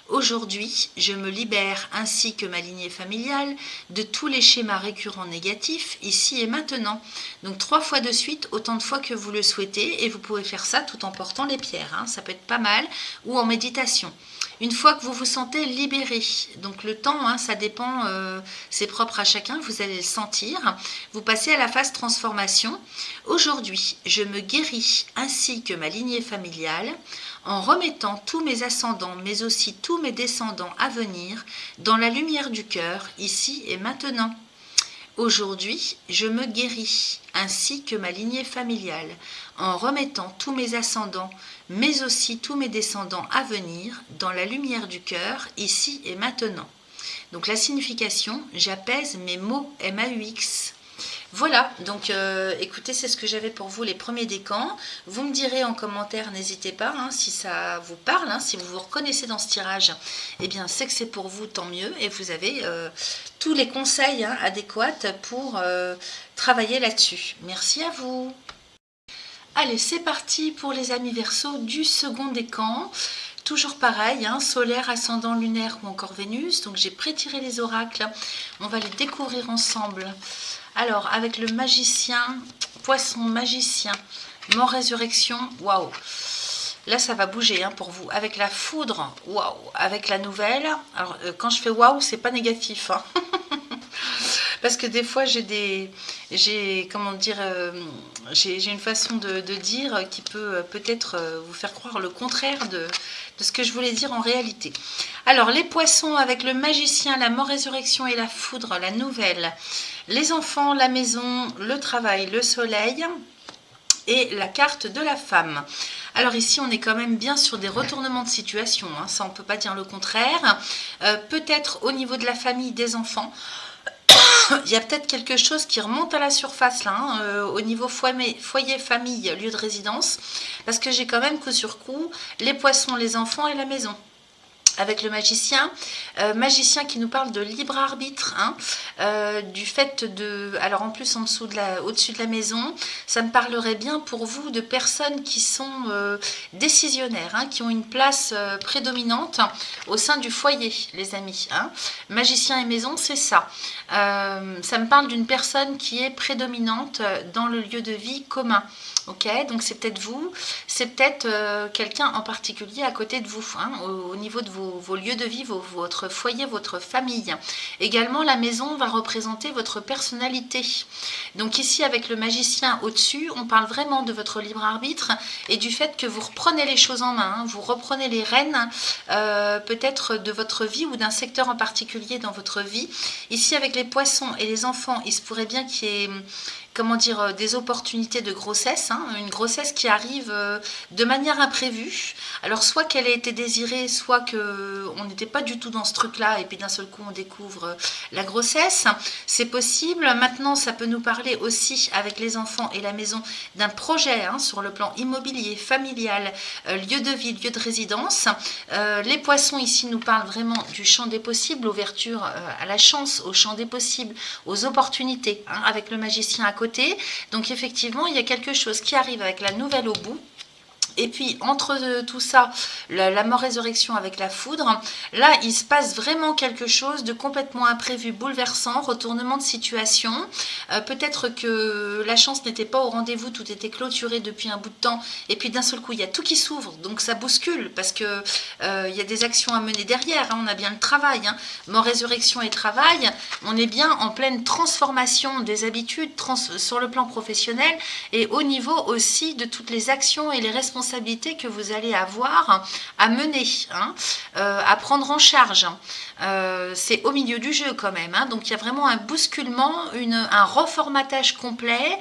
Aujourd'hui, je me libère, ainsi que ma lignée familiale, de tous les schémas récurrents négatifs, ici et maintenant. Donc 3 fois de suite, autant de fois que vous le souhaitez, et vous pouvez faire ça tout en portant les pierres, hein, ça peut être pas mal, ou en méditation. Une fois que vous vous sentez libéré, donc le temps, hein, ça dépend, c'est propre à chacun, vous allez le sentir, vous passez à la phase transformation. Aujourd'hui, je me guéris, ainsi que ma lignée familiale, en remettant tous mes ascendants, mais aussi tous mes descendants à venir, dans la lumière du cœur, ici et maintenant. Aujourd'hui, je me guéris, ainsi que ma lignée familiale, en remettant tous mes ascendants, mais aussi tous mes descendants à venir, dans la lumière du cœur, ici et maintenant. Donc la signification, j'apaise mes mots MAUX. Voilà, donc écoutez, c'est ce que j'avais pour vous, les premiers décans. Vous me direz en commentaire, n'hésitez pas, hein, si ça vous parle, hein, si vous vous reconnaissez dans ce tirage, eh bien c'est que c'est pour vous, tant mieux. Et vous avez tous les conseils hein, adéquats pour travailler là-dessus. Merci à vous. Allez, c'est parti pour les amis Verseaux du second décan. Toujours pareil, hein, solaire, ascendant, lunaire ou encore Vénus. Donc j'ai prétiré les oracles. On va les découvrir ensemble. Alors, avec le magicien, poisson magicien, mort résurrection, waouh. Là, ça va bouger hein, pour vous. Avec la foudre, waouh. Avec la nouvelle. Alors, quand je fais waouh, c'est pas négatif. Hein. Parce que des fois, j'ai une façon de dire qui peut peut-être vous faire croire le contraire de ce que je voulais dire en réalité. Alors, les poissons avec le magicien, la mort résurrection et la foudre, la nouvelle. Les enfants, la maison, le travail, le soleil et la carte de la femme. Alors ici, on est quand même bien sur des retournements de situation, hein, ça on ne peut pas dire le contraire. Peut-être au niveau de la famille, des enfants, il y a peut-être quelque chose qui remonte à la surface là, hein, au niveau foyer, famille, lieu de résidence, parce que j'ai quand même coup sur coup les poissons, les enfants et la maison. Avec le magicien, magicien qui nous parle de libre arbitre, hein, du fait de, alors en plus au-dessus de la maison, ça me parlerait bien pour vous de personnes qui sont décisionnaires, hein, qui ont une place prédominante au sein du foyer, les amis. Hein. Magicien et maison, c'est ça. Ça me parle d'une personne qui est prédominante dans le lieu de vie commun. Ok, donc c'est peut-être vous, c'est peut-être quelqu'un en particulier à côté de vous, hein, au niveau de vos lieux de vie, votre foyer, votre famille. Également, la maison va représenter votre personnalité. Donc ici, avec le magicien au-dessus, on parle vraiment de votre libre arbitre et du fait que vous reprenez les choses en main, hein, vous reprenez les rênes peut-être de votre vie ou d'un secteur en particulier dans votre vie. Ici, avec les poissons et les enfants, il se pourrait bien qu'il y ait comment dire, des opportunités de grossesse, hein, une grossesse qui arrive de manière imprévue. Alors soit qu'elle ait été désirée, soit qu'on n'était pas du tout dans ce truc-là, et puis d'un seul coup on découvre la grossesse. C'est possible. Maintenant, ça peut nous parler aussi avec les enfants et la maison d'un projet hein, sur le plan immobilier, familial, lieu de vie, lieu de résidence. Les poissons ici nous parlent vraiment du champ des possibles, ouverture à la chance, au champ des possibles, aux opportunités, hein, avec le magicien à côté. Donc effectivement, il y a quelque chose qui arrive avec la nouvelle au bout. Et puis, entre tout ça, la mort-résurrection avec la foudre, là, il se passe vraiment quelque chose de complètement imprévu, bouleversant, retournement de situation. Peut-être que la chance n'était pas au rendez-vous, tout était clôturé depuis un bout de temps. Et puis, d'un seul coup, il y a tout qui s'ouvre, donc ça bouscule, parce que il y a des actions à mener derrière. Hein, on a bien le travail. Hein. Mort-résurrection et travail, on est bien en pleine transformation des habitudes sur le plan professionnel et au niveau aussi de toutes les actions et les responsabilités que vous allez avoir à mener, hein, à prendre en charge. C'est au milieu du jeu quand même, hein, donc il y a vraiment un bousculement, un reformatage complet.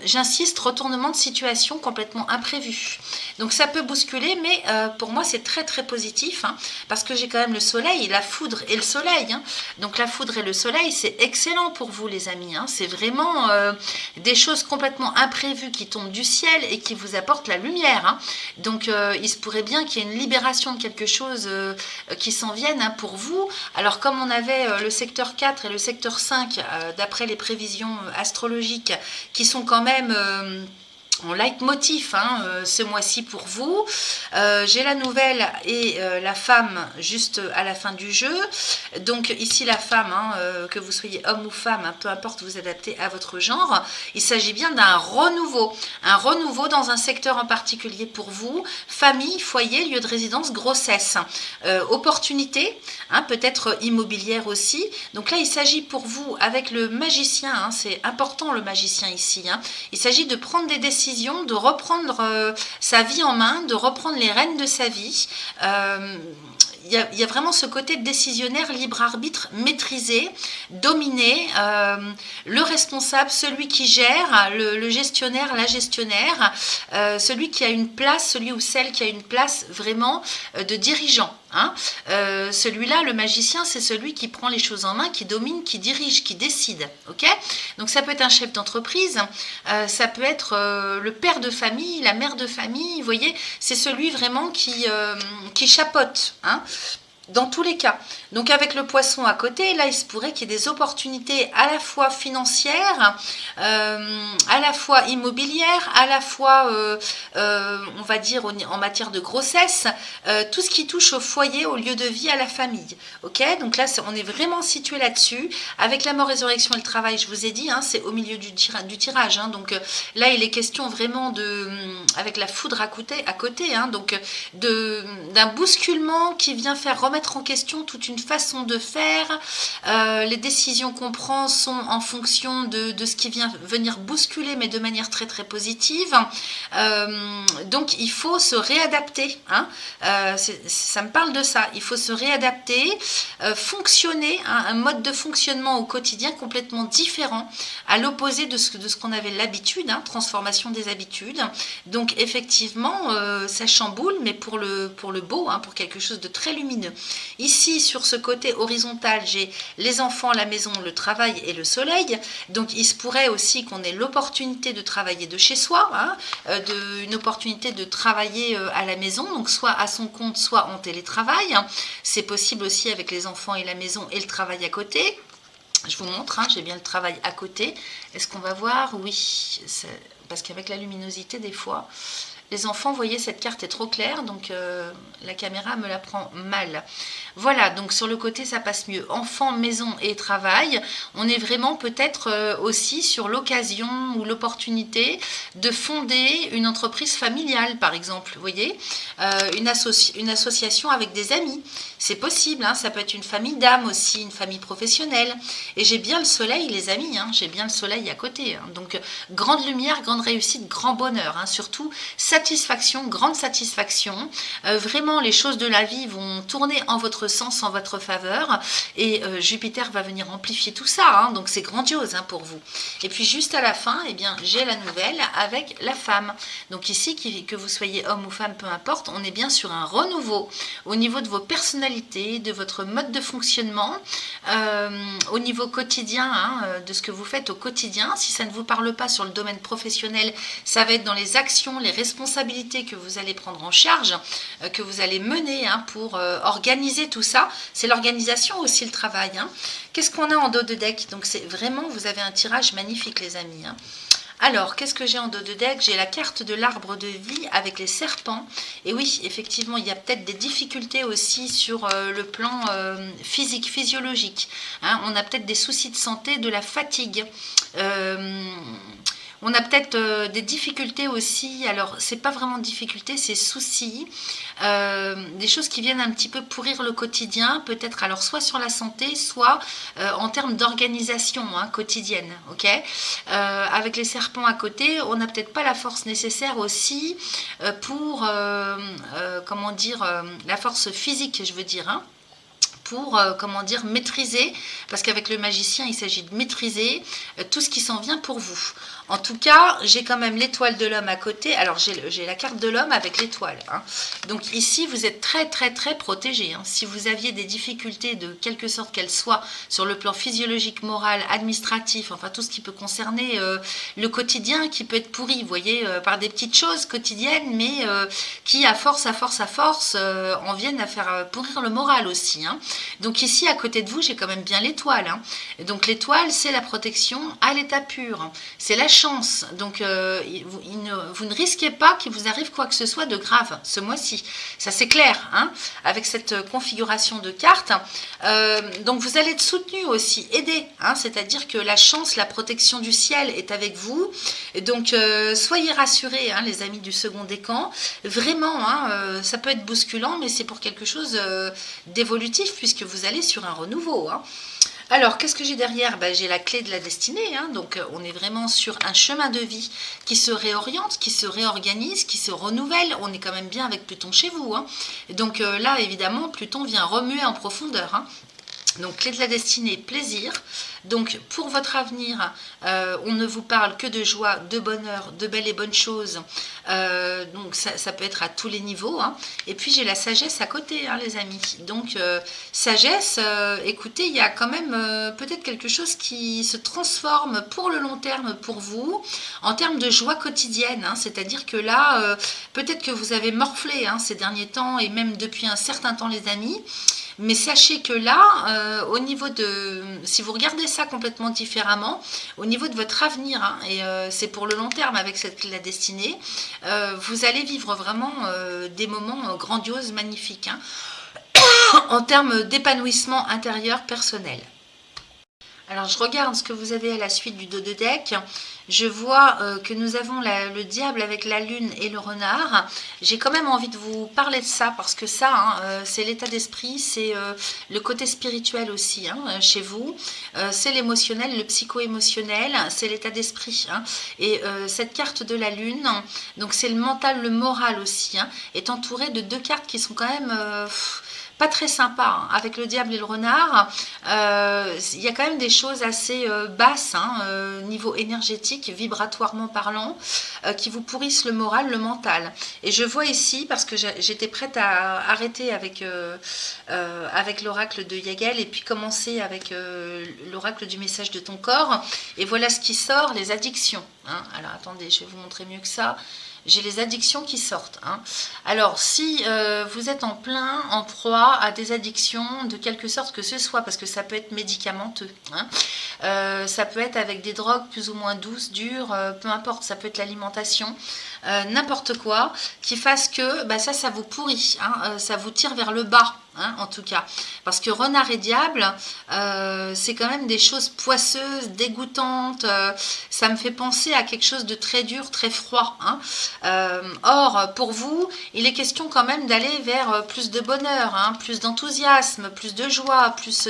J'insiste, retournement de situation complètement imprévu. Donc ça peut bousculer, mais pour moi c'est très très positif, hein, parce que j'ai quand même le soleil, la foudre et le soleil. Hein. Donc la foudre et le soleil, c'est excellent pour vous les amis. Hein. C'est vraiment des choses complètement imprévues qui tombent du ciel et qui vous apportent la lumière. Hein. Donc il se pourrait bien qu'il y ait une libération de quelque chose qui s'en vienne hein, pour vous. Alors comme on avait le secteur 4 et le secteur 5 d'après les prévisions astrologiques qui sont quand même en leitmotiv hein, ce mois-ci pour vous. J'ai la nouvelle et la femme juste à la fin du jeu. Donc ici la femme, hein, que vous soyez homme ou femme, hein, peu importe, vous adaptez à votre genre. Il s'agit bien d'un renouveau. Un renouveau dans un secteur en particulier pour vous. Famille, foyer, lieu de résidence, grossesse. Opportunité, hein, peut-être immobilière aussi. Donc là il s'agit pour vous avec le magicien, hein, c'est important le magicien ici. Hein, il s'agit de prendre des décisions, de reprendre sa vie en main, de reprendre les rênes de sa vie. Il y a vraiment ce côté décisionnaire, libre arbitre, maîtrisé, dominé, le responsable, celui qui gère, le gestionnaire, la gestionnaire, celui qui a une place, celui ou celle qui a une place vraiment de dirigeant. Hein. Celui-là, le magicien, c'est celui qui prend les choses en main, qui domine, qui dirige, qui décide. Okay, donc ça peut être un chef d'entreprise, ça peut être le père de famille, la mère de famille, vous voyez, c'est celui vraiment qui chapeaute. Hein. Dans tous les cas. Donc avec le poisson à côté, là il se pourrait qu'il y ait des opportunités à la fois financières, à la fois immobilières, à la fois on va dire en matière de grossesse, tout ce qui touche au foyer, au lieu de vie, à la famille. Ok, donc là on est vraiment situé là-dessus. Avec la mort, résurrection et le travail, je vous ai dit, hein, c'est au milieu du tirage. Hein, donc là il est question vraiment avec la foudre à côté hein, donc d'un bousculement qui vient faire remettre en question toute une façon de faire. Les décisions qu'on prend sont en fonction de ce qui vient venir bousculer, mais de manière très très positive. Donc il faut se réadapter. Hein. Ça me parle de ça. Il faut se réadapter, fonctionner, hein, un mode de fonctionnement au quotidien complètement différent, à l'opposé de ce qu'on avait l'habitude, hein, transformation des habitudes. Donc effectivement, ça chamboule, mais pour le beau, hein, pour quelque chose de très lumineux. Ici, sur ce côté horizontal, j'ai les enfants, la maison, le travail et le soleil. Donc, il se pourrait aussi qu'on ait l'opportunité de travailler de chez soi, hein, une opportunité de travailler à la maison, donc soit à son compte, soit en télétravail. C'est possible aussi avec les enfants et la maison et le travail à côté. Je vous montre, hein, j'ai bien le travail à côté. Est-ce qu'on va voir? Oui, parce qu'avec la luminosité, des fois... Les enfants, vous voyez, cette carte est trop claire, donc la caméra me la prend mal. Voilà, donc sur le côté, ça passe mieux. Enfants, maison et travail, on est vraiment peut-être aussi sur l'occasion ou l'opportunité de fonder une entreprise familiale, par exemple, vous voyez, une association avec des amis. C'est possible, hein, ça peut être une famille d'âmes aussi, une famille professionnelle. Et j'ai bien le soleil, les amis, hein, j'ai bien le soleil à côté. Hein, donc, grande lumière, grande réussite, grand bonheur, hein, surtout, ça satisfaction, grande satisfaction. Vraiment, les choses de la vie vont tourner en votre sens, en votre faveur. Et Jupiter va venir amplifier tout ça. Hein, donc, c'est grandiose hein, pour vous. Et puis, juste à la fin, eh bien, j'ai la nouvelle avec la femme. Donc, ici, que vous soyez homme ou femme, peu importe, on est bien sur un renouveau au niveau de vos personnalités, de votre mode de fonctionnement, au niveau quotidien, hein, de ce que vous faites au quotidien. Si ça ne vous parle pas sur le domaine professionnel, ça va être dans les actions, les responsabilités que vous allez prendre en charge, que vous allez mener hein, pour organiser tout ça. C'est l'organisation aussi, le travail. Hein. Qu'est-ce qu'on a en dos de deck? Donc c'est vraiment, vous avez un tirage magnifique les amis. Hein. Alors, qu'est-ce que j'ai en dos de deck? J'ai la carte de l'arbre de vie avec les serpents. Et oui, effectivement, il y a peut-être des difficultés aussi sur le plan physique, physiologique. Hein, on a peut-être des soucis de santé, de la fatigue. On a peut-être des difficultés aussi, alors c'est pas vraiment difficultés, c'est soucis, des choses qui viennent un petit peu pourrir le quotidien, peut-être alors soit sur la santé, soit en termes d'organisation hein, quotidienne, ok. Avec les serpents à côté, on n'a peut-être pas la force nécessaire aussi pour, comment dire, la force physique, je veux dire, hein, pour, comment dire, maîtriser, parce qu'avec le magicien, il s'agit de maîtriser tout ce qui s'en vient pour vous. En tout cas, j'ai quand même l'étoile de l'homme à côté. Alors, j'ai la carte de l'homme avec l'étoile. Hein. Donc ici, vous êtes très, très, très protégé. Hein. Si vous aviez des difficultés de quelque sorte qu'elles soient sur le plan physiologique, moral, administratif, enfin tout ce qui peut concerner le quotidien, qui peut être pourri, vous voyez, par des petites choses quotidiennes, mais qui, à force, en viennent à faire pourrir le moral aussi. Hein. Donc ici, à côté de vous, j'ai quand même bien l'étoile. Hein. Donc l'étoile, c'est la protection à l'état pur. C'est la chance. Donc vous ne risquez pas qu'il vous arrive quoi que ce soit de grave ce mois-ci. Ça c'est clair, hein, avec cette configuration de cartes. Donc vous allez être soutenu aussi, aidé. Hein, c'est-à-dire que la chance, la protection du ciel est avec vous. Et donc soyez rassurés, hein, les amis du second décan. Vraiment, hein, ça peut être bousculant, mais c'est pour quelque chose d'évolutif puisque vous allez sur un renouveau. Hein. Alors, qu'est-ce que j'ai derrière? Ben, j'ai la clé de la destinée, hein, donc on est vraiment sur un chemin de vie qui se réoriente, qui se réorganise, qui se renouvelle. On est quand même bien avec Pluton chez vous. Hein. Et donc là, évidemment, Pluton vient remuer en profondeur. Hein. Donc, clé de la destinée, plaisir. Donc, pour votre avenir, on ne vous parle que de joie, de bonheur, de belles et bonnes choses. Donc, ça peut être à tous les niveaux. Hein. Et puis, j'ai la sagesse à côté, hein, les amis. Donc, sagesse, écoutez, il y a quand même peut-être quelque chose qui se transforme pour le long terme pour vous, en termes de joie quotidienne. Hein. C'est-à-dire que là, peut-être que vous avez morflé hein, ces derniers temps, et même depuis un certain temps, les amis. Mais sachez que là, au niveau de, si vous regardez ça complètement différemment, au niveau de votre avenir, hein, et c'est pour le long terme avec cette clé de la destinée, vous allez vivre vraiment des moments grandioses, magnifiques, hein, en termes d'épanouissement intérieur personnel. Alors, je regarde ce que vous avez à la suite du dos de deck. Je vois que nous avons le diable avec la lune et le renard. J'ai quand même envie de vous parler de ça parce que ça, hein, c'est l'état d'esprit, c'est le côté spirituel aussi hein, chez vous. C'est l'émotionnel, le psycho-émotionnel, c'est l'état d'esprit. Hein. Et cette carte de la lune, donc c'est le mental, le moral aussi, hein, est entouré de deux cartes qui sont quand même... pas très sympa, hein. Avec le diable et le renard, il y a quand même des choses assez basses, hein, niveau énergétique, vibratoirement parlant, qui vous pourrissent le moral, le mental. Et je vois ici, parce que j'étais prête à arrêter avec l'oracle de Yagel et puis commencer avec l'oracle du message de ton corps. Et voilà ce qui sort, les addictions. Hein. Alors attendez, je vais vous montrer mieux que ça. J'ai les addictions qui sortent. Hein. Alors, si vous êtes en proie à des addictions, de quelque sorte que ce soit, parce que ça peut être médicamenteux, hein, ça peut être avec des drogues plus ou moins douces, dures, peu importe, ça peut être l'alimentation, n'importe quoi, qui fasse que bah, ça vous pourrit, hein, ça vous tire vers le bas. hein, en tout cas. Parce que renard et diable, c'est quand même des choses poisseuses, dégoûtantes. Ça me fait penser à quelque chose de très dur, très froid. Hein. Or, pour vous, il est question quand même d'aller vers plus de bonheur, hein, plus d'enthousiasme, plus de joie, plus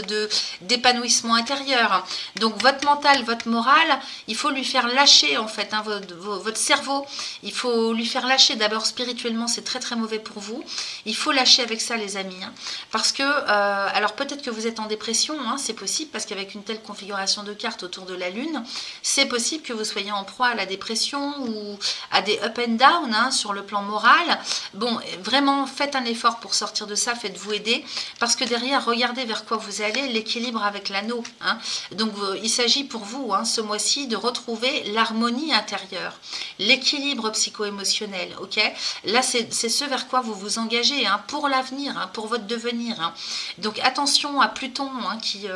d'épanouissement intérieur. Donc, votre mental, votre morale, il faut lui faire lâcher, en fait, hein, votre cerveau. Il faut lui faire lâcher. D'abord, spirituellement, c'est très, très mauvais pour vous. Il faut lâcher avec ça, les amis. Hein, parce que, alors peut-être que vous êtes en dépression, hein, c'est possible, parce qu'avec une telle configuration de cartes autour de la Lune, c'est possible que vous soyez en proie à la dépression ou à des up and down, hein, sur le plan moral. Bon, vraiment, faites un effort pour sortir de ça, faites-vous aider, parce que derrière, regardez vers quoi vous allez, l'équilibre avec l'anneau. Hein. Donc, il s'agit pour vous, hein, ce mois-ci, de retrouver l'harmonie intérieure, l'équilibre psycho-émotionnel, ok? Là, c'est ce vers quoi vous vous engagez, hein, pour l'avenir, hein, pour votre devenir. Hein. Donc, attention à Pluton, hein, qui,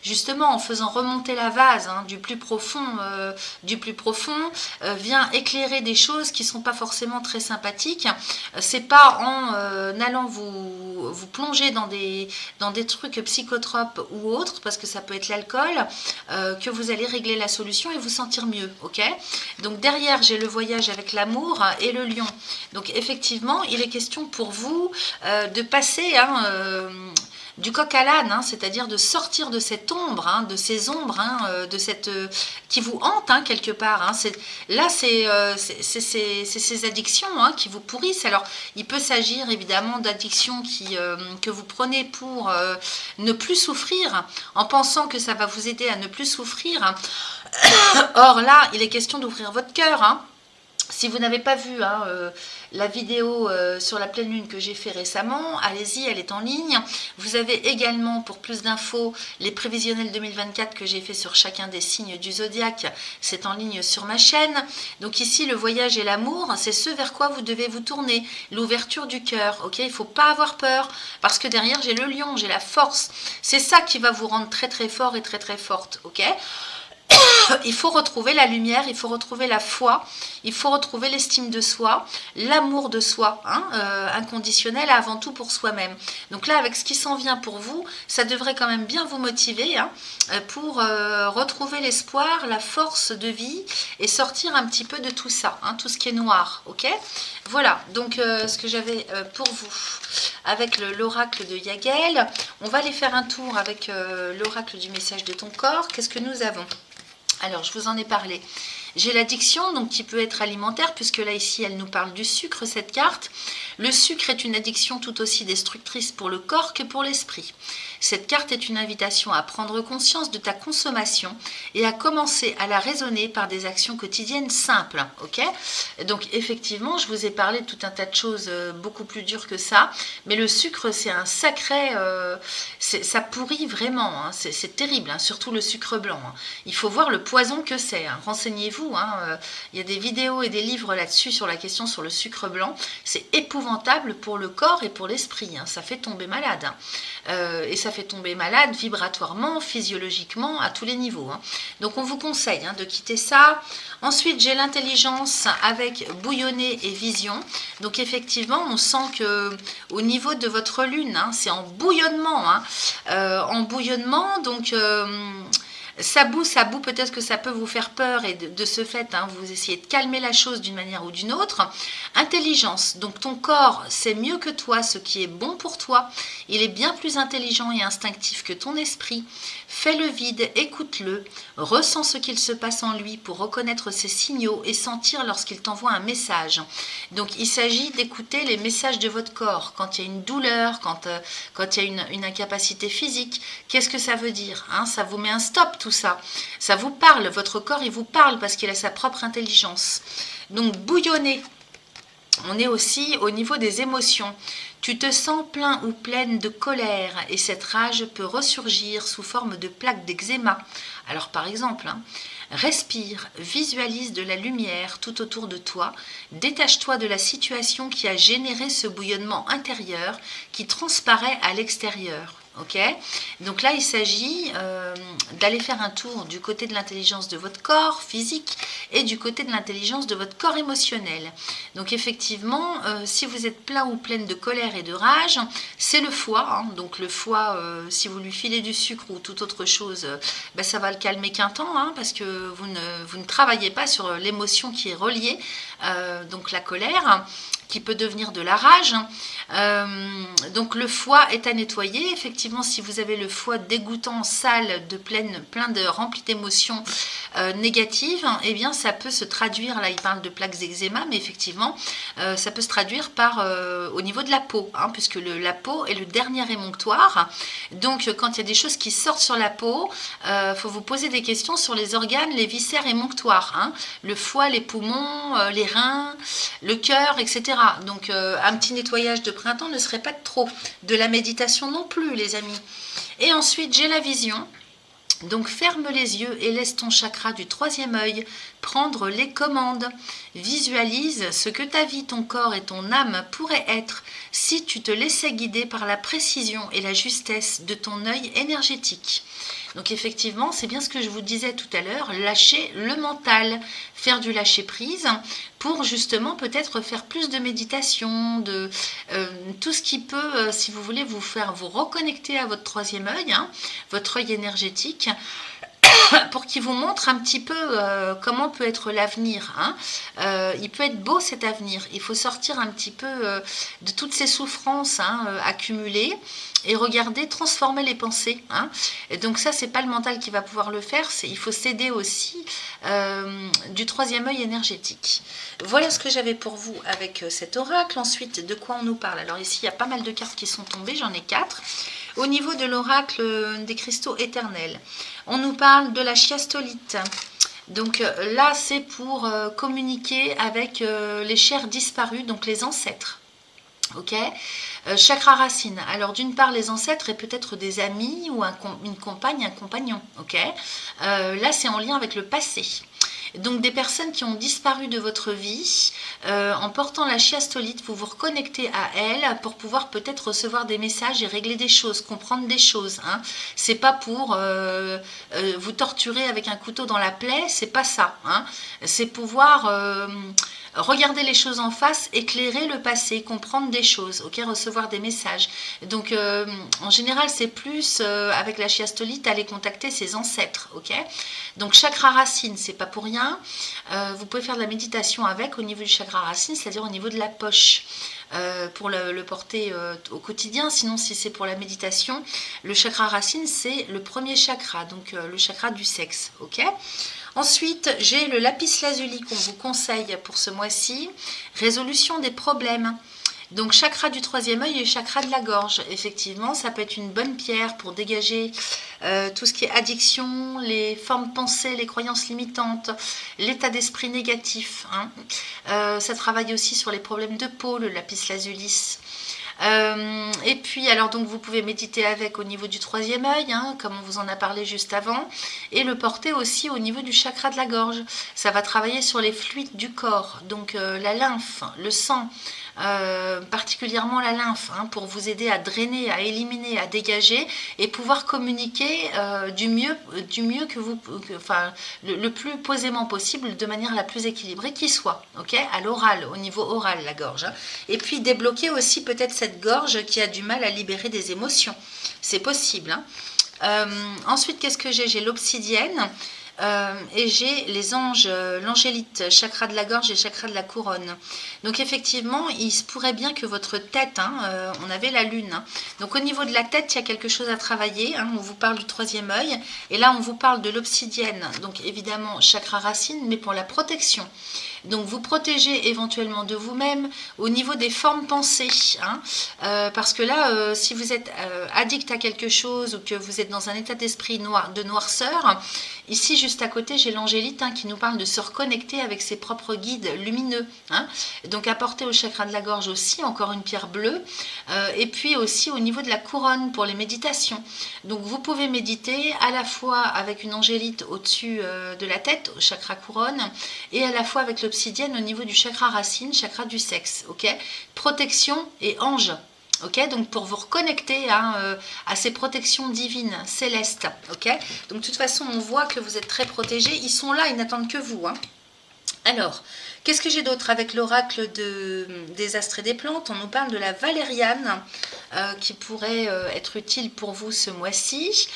justement, en faisant remonter la vase, hein, du plus profond, vient éclairer des choses qui ne sont pas forcément très sympathiques. C'est pas en allant vous plonger dans des trucs psychotropes ou autres, parce que ça peut être l'alcool, que vous allez régler la solution et vous sentir mieux, ok? Donc derrière, j'ai le voyage avec l'amour et le lion. Donc effectivement, il est question pour vous de passer, hein, du coq à l'âne, hein, c'est-à-dire de sortir de cette ombre, hein, de ces ombres, hein, de cette qui vous hante, hein, quelque part. Hein. Là, c'est ces addictions, hein, qui vous pourrissent. Alors, il peut s'agir évidemment d'addictions que vous prenez pour ne plus souffrir, en pensant que ça va vous aider à ne plus souffrir. Or là, il est question d'ouvrir votre cœur. Hein. Si vous n'avez pas vu, hein, la vidéo sur la pleine lune que j'ai fait récemment, allez-y, elle est en ligne. Vous avez également, pour plus d'infos, les prévisionnels 2024 que j'ai fait sur chacun des signes du zodiaque. C'est en ligne sur ma chaîne. Donc ici, le voyage et l'amour, c'est ce vers quoi vous devez vous tourner. L'ouverture du cœur, ok? Il ne faut pas avoir peur, parce que derrière, j'ai le lion, j'ai la force. C'est ça qui va vous rendre très très fort et très très forte, ok? Il faut retrouver la lumière, il faut retrouver la foi, il faut retrouver l'estime de soi, l'amour de soi, hein, inconditionnel avant tout pour soi-même. Donc là, avec ce qui s'en vient pour vous, ça devrait quand même bien vous motiver, hein, pour retrouver l'espoir, la force de vie et sortir un petit peu de tout ça, hein, tout ce qui est noir, ok? Voilà, donc ce que j'avais pour vous avec l'oracle de Yagel. On va aller faire un tour avec l'oracle du message de ton corps. Qu'est-ce que nous avons ? Alors, je vous en ai parlé. J'ai l'addiction, donc qui peut être alimentaire, puisque là, ici, elle nous parle du sucre, cette carte. Le sucre est une addiction tout aussi destructrice pour le corps que pour l'esprit. Cette carte est une invitation à prendre conscience de ta consommation et à commencer à la raisonner par des actions quotidiennes simples. Ok ? Donc, effectivement, je vous ai parlé de tout un tas de choses beaucoup plus dures que ça, mais le sucre, c'est un sacré... ça pourrit vraiment, hein, c'est terrible, hein, surtout le sucre blanc. Hein. Il faut voir le poison que c'est. Hein. Renseignez-vous. Hein, il y a des vidéos et des livres là-dessus sur la question sur le sucre blanc. C'est épouvantable pour le corps et pour l'esprit. Hein, ça fait tomber malade. Hein. Et ça fait tomber malade vibratoirement, physiologiquement, à tous les niveaux. Hein. Donc on vous conseille, hein, de quitter ça. Ensuite, j'ai l'intelligence avec bouillonner et vision. Donc effectivement, on sent que au niveau de votre lune, hein, c'est en bouillonnement. Hein, en bouillonnement, donc... ça bout, peut-être que ça peut vous faire peur et de ce fait, hein, vous essayez de calmer la chose d'une manière ou d'une autre. Intelligence, donc ton corps sait mieux que toi ce qui est bon pour toi. Il est bien plus intelligent et instinctif que ton esprit. Fais le vide, écoute-le, ressens ce qu'il se passe en lui pour reconnaître ses signaux et sentir lorsqu'il t'envoie un message. Donc il s'agit d'écouter les messages de votre corps. Quand il y a une douleur, quand il y a une incapacité physique, qu'est-ce que ça veut dire, hein? Ça vous met un stop tout ça. Ça vous parle, votre corps il vous parle parce qu'il a sa propre intelligence. Donc bouillonner. On est aussi au niveau des émotions. Tu te sens plein ou pleine de colère et cette rage peut ressurgir sous forme de plaques d'eczéma. Alors par exemple, hein, respire, visualise de la lumière tout autour de toi, détache-toi de la situation qui a généré ce bouillonnement intérieur qui transparaît à l'extérieur. ok? Donc là, il s'agit d'aller faire un tour du côté de l'intelligence de votre corps physique et du côté de l'intelligence de votre corps émotionnel. Donc effectivement, si vous êtes plein ou pleine de colère et de rage, c'est le foie. Hein. Donc le foie, si vous lui filez du sucre ou toute autre chose, ben, ça va le calmer qu'un temps, hein, parce que vous ne travaillez pas sur l'émotion qui est reliée, donc la colère, qui peut devenir de la rage. Donc le foie est à nettoyer. Effectivement, si vous avez le foie dégoûtant, sale, plein de rempli d'émotions négatives, eh bien ça peut se traduire, là il parle de plaques d'eczéma, mais effectivement ça peut se traduire par au niveau de la peau, hein, puisque la peau est le dernier émonctoire. Donc quand il y a des choses qui sortent sur la peau, faut vous poser des questions sur les organes, les viscères émonctoires, hein, le foie, les poumons, les reins, le cœur, etc. Donc un petit nettoyage de printemps ne serait pas de trop. De la méditation non plus, les amis. Et ensuite, j'ai la vision. Donc ferme les yeux et laisse ton chakra du troisième œil prendre les commandes. Visualise ce que ta vie, ton corps et ton âme pourraient être si tu te laissais guider par la précision et la justesse de ton œil énergétique. Donc effectivement, c'est bien ce que je vous disais tout à l'heure, lâcher le mental, faire du lâcher prise pour justement peut-être faire plus de méditation, de tout ce qui peut, si vous voulez, vous faire vous reconnecter à votre troisième œil, hein, votre œil énergétique, pour qu'il vous montre un petit peu comment peut être l'avenir. Hein. Il peut être beau cet avenir. Il faut sortir un petit peu de toutes ces souffrances accumulées et regarder, transformer les pensées. Hein. Et donc ça, c'est pas le mental qui va pouvoir le faire. Il faut s'aider aussi du troisième œil énergétique. Voilà ce que j'avais pour vous avec cet oracle. Ensuite, de quoi on nous parle? Alors ici, il y a pas mal de cartes qui sont tombées. J'en ai 4. Au niveau de l'oracle des cristaux éternels, on nous parle de la chiastolite. Donc là, c'est pour communiquer avec les chers disparus, donc les ancêtres. Ok, chakra racine. Alors d'une part les ancêtres et peut-être des amis ou une compagne, un compagnon. Ok, là c'est en lien avec le passé. Donc des personnes qui ont disparu de votre vie, en portant la chiastolite, vous vous reconnectez à elles pour pouvoir peut-être recevoir des messages et régler des choses, comprendre des choses. Hein. C'est pas pour vous torturer avec un couteau dans la plaie, c'est pas ça. Hein. C'est pouvoir regarder les choses en face, éclairer le passé, comprendre des choses, ok, recevoir des messages. Donc en général c'est plus avec la chiastolite aller contacter ses ancêtres, ok. Donc chakra racine, c'est pas pour rien. Vous pouvez faire de la méditation avec au niveau du chakra racine, c'est-à-dire au niveau de la poche. Pour le porter au quotidien. Sinon, si c'est pour la méditation, le chakra racine, c'est le premier chakra, donc le chakra du sexe. Ok. Ensuite, j'ai le lapis lazuli qu'on vous conseille pour ce mois-ci. Résolution des problèmes. Donc chakra du troisième œil et chakra de la gorge. Effectivement, ça peut être une bonne pierre pour dégager tout ce qui est addiction, les formes pensées, les croyances limitantes, l'état d'esprit négatif. Hein. Ça travaille aussi sur les problèmes de peau, le lapis lazuli. Et puis alors donc vous pouvez méditer avec au niveau du troisième œil, hein, comme on vous en a parlé juste avant, et le porter aussi au niveau du chakra de la gorge. Ça va travailler sur les fluides du corps, donc la lymphe, le sang, particulièrement la lymphe, hein, pour vous aider à drainer, à éliminer, à dégager et pouvoir communiquer du mieux que vous, enfin le plus posément possible, de manière la plus équilibrée qui soit, ok, à l'oral, au niveau oral, la gorge. Hein. Et puis débloquer aussi peut-être cette gorge qui a du mal à libérer des émotions, c'est possible. Hein. Ensuite, qu'est-ce que j'ai? J'ai l'obsidienne. Et j'ai les anges, l'angélite, chakra de la gorge et chakra de la couronne. Donc effectivement, il se pourrait bien que votre tête, hein, on avait la lune, hein. Donc au niveau de la tête, il y a quelque chose à travailler, hein. On vous parle du troisième œil, et là on vous parle de l'obsidienne, donc évidemment chakra racine, mais pour la protection. Donc vous protégez éventuellement de vous-même au niveau des formes pensées, hein, parce que là, si vous êtes addict à quelque chose ou que vous êtes dans un état d'esprit de noirceur, ici juste à côté j'ai l'angélite, hein, qui nous parle de se reconnecter avec ses propres guides lumineux, hein. Donc apporter au chakra de la gorge aussi encore une pierre bleue, et puis aussi au niveau de la couronne pour les méditations. Donc vous pouvez méditer à la fois avec une angélite au-dessus de la tête, au chakra couronne, et à la fois avec l'obsidienne au niveau du chakra racine, chakra du sexe, ok. Protection et ange. Ok, donc pour vous reconnecter à ces protections divines, célestes. Ok, donc de toute façon, on voit que vous êtes très protégés. Ils sont là, ils n'attendent que vous. Alors, qu'est-ce que j'ai d'autre avec l'oracle des astres et des plantes? On nous parle de la valériane qui pourrait être utile pour vous ce mois-ci.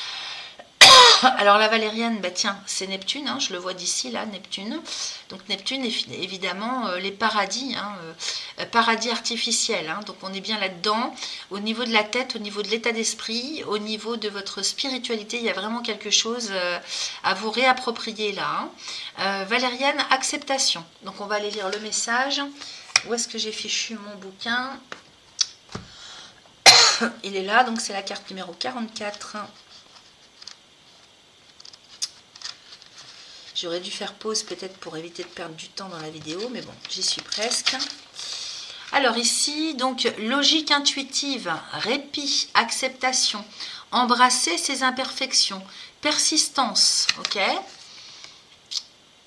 Alors la valériane, bah tiens, c'est Neptune, hein, je le vois d'ici là, Neptune. Donc Neptune, évidemment, les paradis, paradis artificiels. Hein, donc on est bien là-dedans. Au niveau de la tête, au niveau de l'état d'esprit, au niveau de votre spiritualité, il y a vraiment quelque chose à vous réapproprier là. Valériane, acceptation. Donc on va aller lire le message. Où est-ce que j'ai fichu mon bouquin? Il est là, donc c'est la carte numéro 44. J'aurais dû faire pause peut-être pour éviter de perdre du temps dans la vidéo, mais bon, j'y suis presque. Alors ici, donc, logique intuitive, répit, acceptation, embrasser ses imperfections, persistance, ok?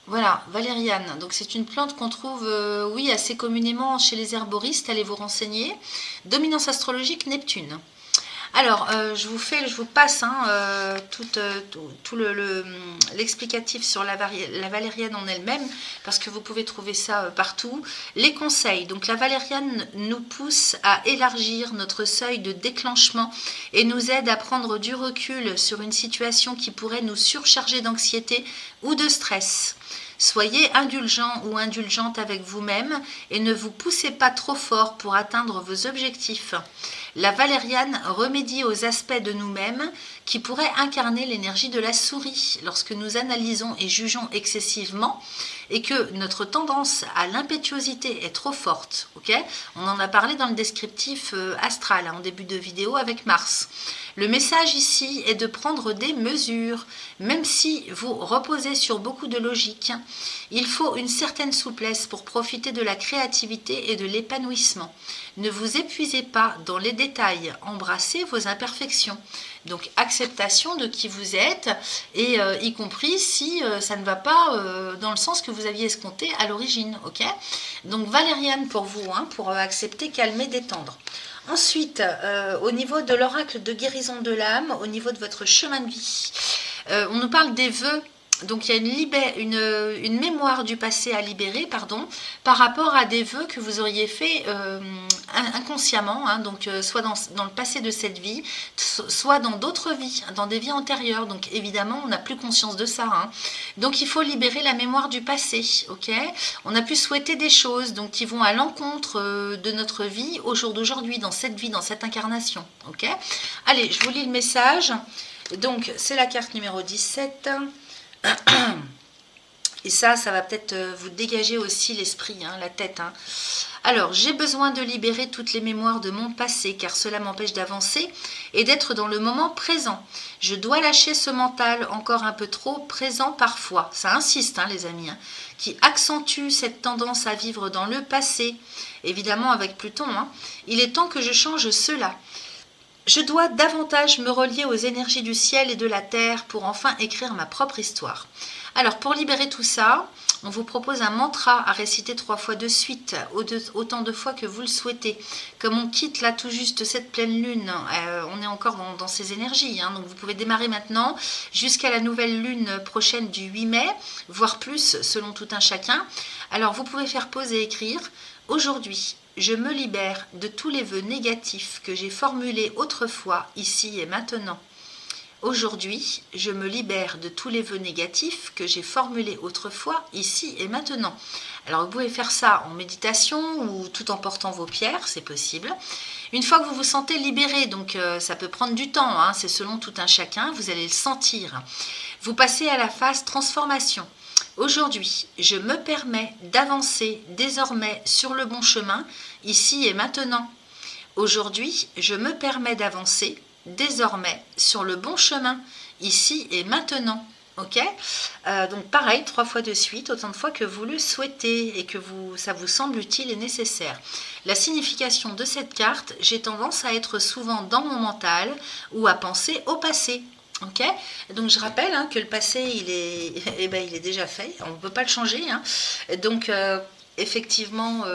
Voilà, valériane. Donc c'est une plante qu'on trouve, oui, assez communément chez les herboristes, allez vous renseigner. Dominance astrologique, Neptune. Alors, je vous passe tout l'explicatif sur la valériane en elle-même, parce que vous pouvez trouver ça partout. Les conseils. Donc, la valériane nous pousse à élargir notre seuil de déclenchement et nous aide à prendre du recul sur une situation qui pourrait nous surcharger d'anxiété ou de stress. Soyez indulgent ou indulgente avec vous-même et ne vous poussez pas trop fort pour atteindre vos objectifs. La valériane remédie aux aspects de nous-mêmes qui pourraient incarner l'énergie de la souris lorsque nous analysons et jugeons excessivement et que notre tendance à l'impétuosité est trop forte. Okay, on en a parlé dans le descriptif astral en début de vidéo avec Mars. Le message ici est de prendre des mesures, même si vous reposez sur beaucoup de logique. Il faut une certaine souplesse pour profiter de la créativité et de l'épanouissement. Ne vous épuisez pas dans les détails, embrassez vos imperfections. Donc acceptation de qui vous êtes, et y compris si ça ne va pas dans le sens que vous aviez escompté à l'origine. Ok, donc valériane pour vous, pour accepter, calmer, détendre. Ensuite, au niveau de l'oracle de guérison de l'âme, au niveau de votre chemin de vie, on nous parle des vœux. Donc il y a une mémoire du passé à libérer, par rapport à des vœux que vous auriez faits inconsciemment, donc soit dans le passé de cette vie, soit dans d'autres vies, dans des vies antérieures. Donc évidemment, on n'a plus conscience de ça. Donc il faut libérer la mémoire du passé. Ok, on a pu souhaiter des choses donc qui vont à l'encontre de notre vie au jour d'aujourd'hui, dans cette vie, dans cette incarnation. Ok, allez, je vous lis le message. Donc c'est la carte numéro 17. Et ça va peut-être vous dégager aussi l'esprit, la tête. Alors, j'ai besoin de libérer toutes les mémoires de mon passé, car cela m'empêche d'avancer et d'être dans le moment présent. Je dois lâcher ce mental encore un peu trop présent parfois. Ça insiste, les amis, qui accentue cette tendance à vivre dans le passé, évidemment avec Pluton. Il est temps que je change cela. Je dois davantage me relier aux énergies du ciel et de la terre pour enfin écrire ma propre histoire. Alors, pour libérer tout ça, on vous propose un mantra à réciter 3 fois de suite, autant de fois que vous le souhaitez. Comme on quitte là tout juste cette pleine lune, on est encore dans ces énergies. Donc, vous pouvez démarrer maintenant jusqu'à la nouvelle lune prochaine du 8 mai, voire plus selon tout un chacun. Alors, vous pouvez faire pause et écrire. Aujourd'hui, je me libère de tous les vœux négatifs que j'ai formulés autrefois, ici et maintenant. Aujourd'hui, je me libère de tous les vœux négatifs que j'ai formulés autrefois, ici et maintenant. Alors, vous pouvez faire ça en méditation ou tout en portant vos pierres, c'est possible. Une fois que vous vous sentez libéré, donc ça peut prendre du temps, c'est selon tout un chacun, vous allez le sentir. Vous passez à la phase transformation. Aujourd'hui, je me permets d'avancer désormais sur le bon chemin, ici et maintenant. Aujourd'hui, je me permets d'avancer désormais sur le bon chemin, ici et maintenant. Ok, donc pareil, 3 fois de suite, autant de fois que vous le souhaitez et que ça vous semble utile et nécessaire. La signification de cette carte, j'ai tendance à être souvent dans mon mental ou à penser au passé. Ok, donc je rappelle que le passé il est déjà fait, on ne peut pas le changer. Donc effectivement,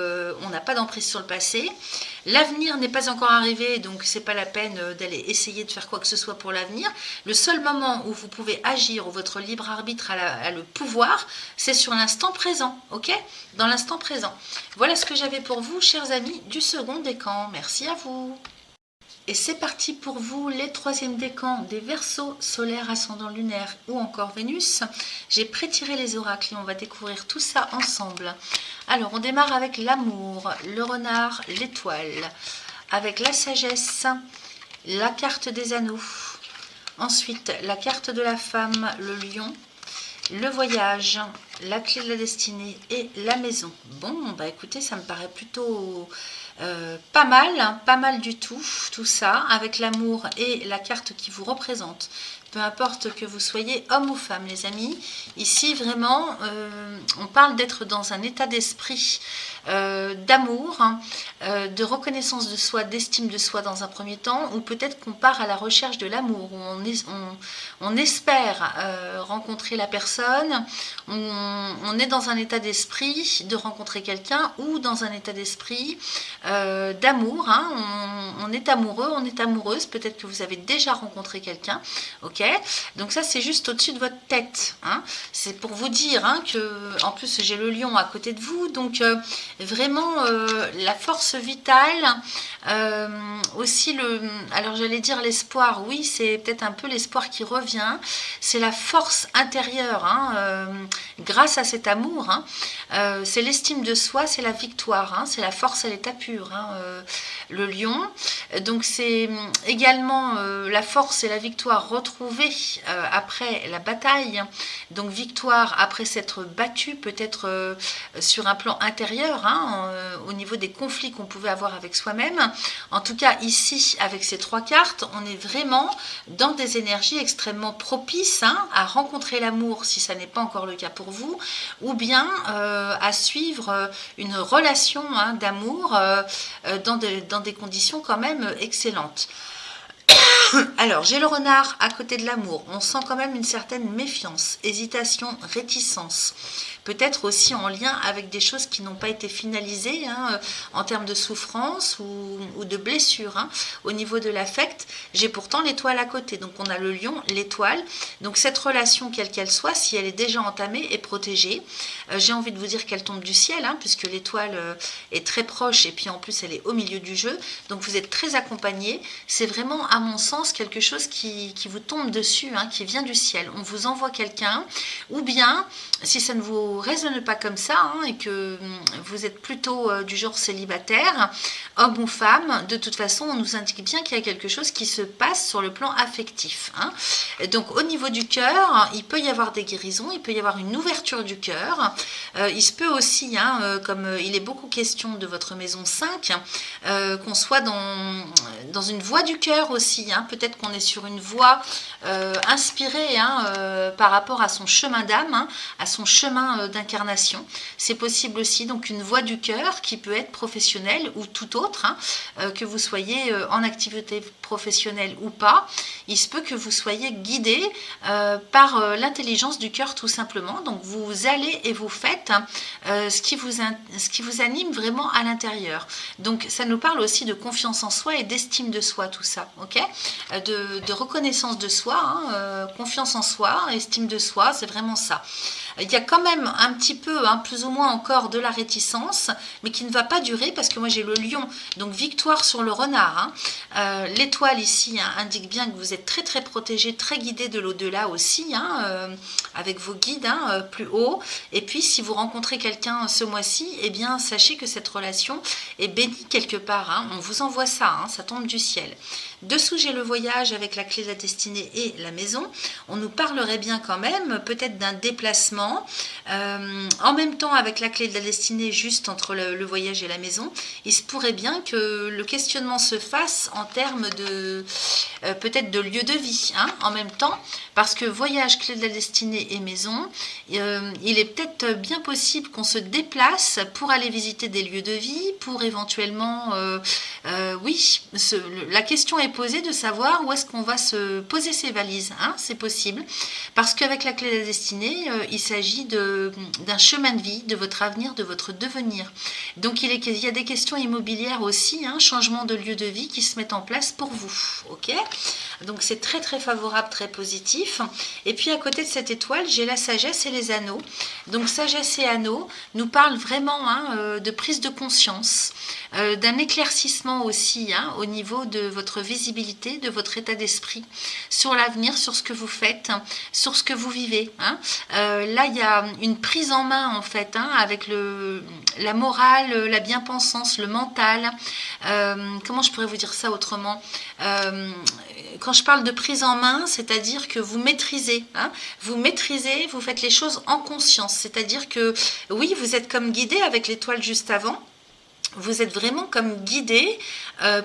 on n'a pas d'emprise sur le passé. L'avenir n'est pas encore arrivé, donc c'est pas la peine d'aller essayer de faire quoi que ce soit pour l'avenir. Le seul moment où vous pouvez agir, où votre libre arbitre a le pouvoir, c'est sur l'instant présent, ok? Dans l'instant présent. Voilà ce que j'avais pour vous, chers amis du second décan. Merci à vous. Et c'est parti pour vous, les troisièmes décans des Verseaux, solaire, ascendant lunaire ou encore Vénus. J'ai prétiré les oracles et on va découvrir tout ça ensemble. Alors, on démarre avec l'amour, le renard, l'étoile, avec la sagesse, la carte des anneaux. Ensuite, la carte de la femme, le lion, le voyage, la clé de la destinée et la maison. Bon, bah écoutez, ça me paraît plutôt pas mal, hein, pas mal du tout ça, avec l'amour et la carte qui vous représente. Peu importe que vous soyez homme ou femme, les amis. Ici, vraiment, on parle d'être dans un état d'esprit d'amour, hein, de reconnaissance de soi, d'estime de soi dans un premier temps, ou peut-être qu'on part à la recherche de l'amour, où on espère rencontrer la personne, on est dans un état d'esprit de rencontrer quelqu'un, ou dans un état d'esprit d'amour, hein, on est amoureux, on est amoureuse, peut-être que vous avez déjà rencontré quelqu'un, ok, donc ça c'est juste au-dessus de votre tête, hein. C'est pour vous dire hein, que, en plus j'ai le lion à côté de vous, donc vraiment la force vitale, aussi alors j'allais dire l'espoir, oui c'est peut-être un peu l'espoir qui revient, c'est la force intérieure, hein, grâce à cet amour, hein, c'est l'estime de soi, c'est la victoire, hein, c'est la force à l'état pur, hein, le lion, donc c'est également la force et la victoire retrouvée après la bataille, donc victoire après s'être battu peut-être sur un plan intérieur, hein, au niveau des conflits qu'on pouvait avoir avec soi-même. En tout cas ici avec ces trois cartes, on est vraiment dans des énergies extrêmement propices, hein, à rencontrer l'amour si ça n'est pas encore le cas pour vous, ou bien à suivre une relation hein, d'amour dans des conditions quand même excellentes. Alors, j'ai le renard à côté de l'amour. On sent quand même une certaine méfiance, hésitation, réticence. Peut-être aussi en lien avec des choses qui n'ont pas été finalisées hein, en termes de souffrance ou de blessure. Hein. Au niveau de l'affect, j'ai pourtant l'étoile à côté. Donc, on a le lion, l'étoile. Donc, cette relation, quelle qu'elle soit, si elle est déjà entamée, est protégée. J'ai envie de vous dire qu'elle tombe du ciel, hein, puisque l'étoile est très proche et puis en plus, elle est au milieu du jeu. Donc, vous êtes très accompagné. C'est vraiment, à mon sens, quelque chose qui vous tombe dessus, hein, qui vient du ciel. On vous envoie quelqu'un, ou bien, si ça ne vous résonne pas comme ça, hein, et que vous êtes plutôt du genre célibataire, homme ou femme, de toute façon, on nous indique bien qu'il y a quelque chose qui se passe sur le plan affectif. Hein. Donc, au niveau du cœur, il peut y avoir des guérisons, il peut y avoir une ouverture du cœur. Il se peut aussi, hein, comme il est beaucoup question de votre maison 5, qu'on soit dans une voie du cœur aussi, hein. Peut-être qu'on est sur une voie inspirée hein, par rapport à son chemin d'âme, hein, à son chemin d'incarnation. C'est possible aussi, donc une voie du cœur qui peut être professionnelle ou tout autre, hein, que vous soyez en activité professionnelle ou pas. Il se peut que vous soyez guidé par l'intelligence du cœur tout simplement. Donc vous allez et vous faites ce qui vous anime vraiment à l'intérieur. Donc ça nous parle aussi de confiance en soi et d'estime de soi, tout ça, ok, de reconnaissance de soi, hein, confiance en soi, estime de soi, c'est vraiment ça. Il y a quand même un petit peu, hein, plus ou moins encore de la réticence, mais qui ne va pas durer parce que moi j'ai le lion, donc victoire sur le renard. Hein. L'étoile ici hein, indique bien que vous êtes très très protégé, très guidé de l'au-delà aussi, hein, avec vos guides hein, plus haut. Et puis si vous rencontrez quelqu'un ce mois-ci, eh bien sachez que cette relation est bénie quelque part. Hein. On vous envoie ça, hein, ça tombe du ciel. Dessous, j'ai le voyage avec la clé de la destinée et la maison. On nous parlerait bien quand même, peut-être d'un déplacement. En même temps, avec la clé de la destinée, juste entre le voyage et la maison, il se pourrait bien que le questionnement se fasse en termes de peut-être de lieu de vie, hein, en même temps, parce que voyage, clé de la destinée et maison, il est peut-être bien possible qu'on se déplace pour aller visiter des lieux de vie, pour éventuellement, oui, la question est posée de savoir où est-ce qu'on va se poser ses valises, hein, c'est possible, parce qu'avec la clé de la destinée, il s'agit d'un chemin de vie, de votre avenir, de votre devenir. Donc il y a des questions immobilières aussi, hein, changement de lieu de vie qui se mettent en place pour vous, ok? Donc c'est très très favorable, très positif. Et puis à côté de cette étoile, j'ai la sagesse et les anneaux. Donc sagesse et anneaux nous parlent vraiment, hein, de prise de conscience, d'un éclaircissement aussi, hein, au niveau de votre visibilité, de votre état d'esprit, sur l'avenir, sur ce que vous faites, sur ce que vous vivez, hein. Là, il y a une prise en main en fait, hein, avec la morale, la bien-pensance, le mental. Comment je pourrais vous dire ça autrement? Quand je parle de prise en main, c'est-à-dire que vous maîtrisez, hein, vous faites les choses en conscience, c'est-à-dire que oui, vous êtes comme guidé avec l'étoile juste avant. Vous êtes vraiment comme guidé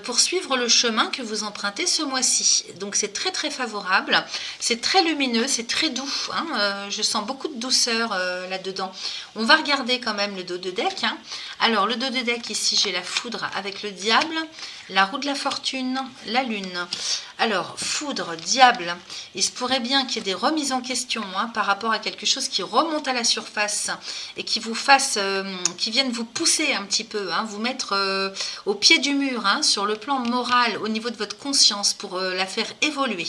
pour suivre le chemin que vous empruntez ce mois-ci. Donc c'est très très favorable, c'est très lumineux, c'est très doux, hein, je sens beaucoup de douceur là-dedans. On va regarder quand même le dos de deck, hein. Alors le dos de deck ici, j'ai la foudre avec le diable, la roue de la fortune, la lune. Alors foudre, diable, il se pourrait bien qu'il y ait des remises en question, hein, par rapport à quelque chose qui remonte à la surface et qui vous fasse, qui vienne vous pousser un petit peu, hein, vous mettre au pied du mur, hein, sur le plan moral, au niveau de votre conscience pour la faire évoluer.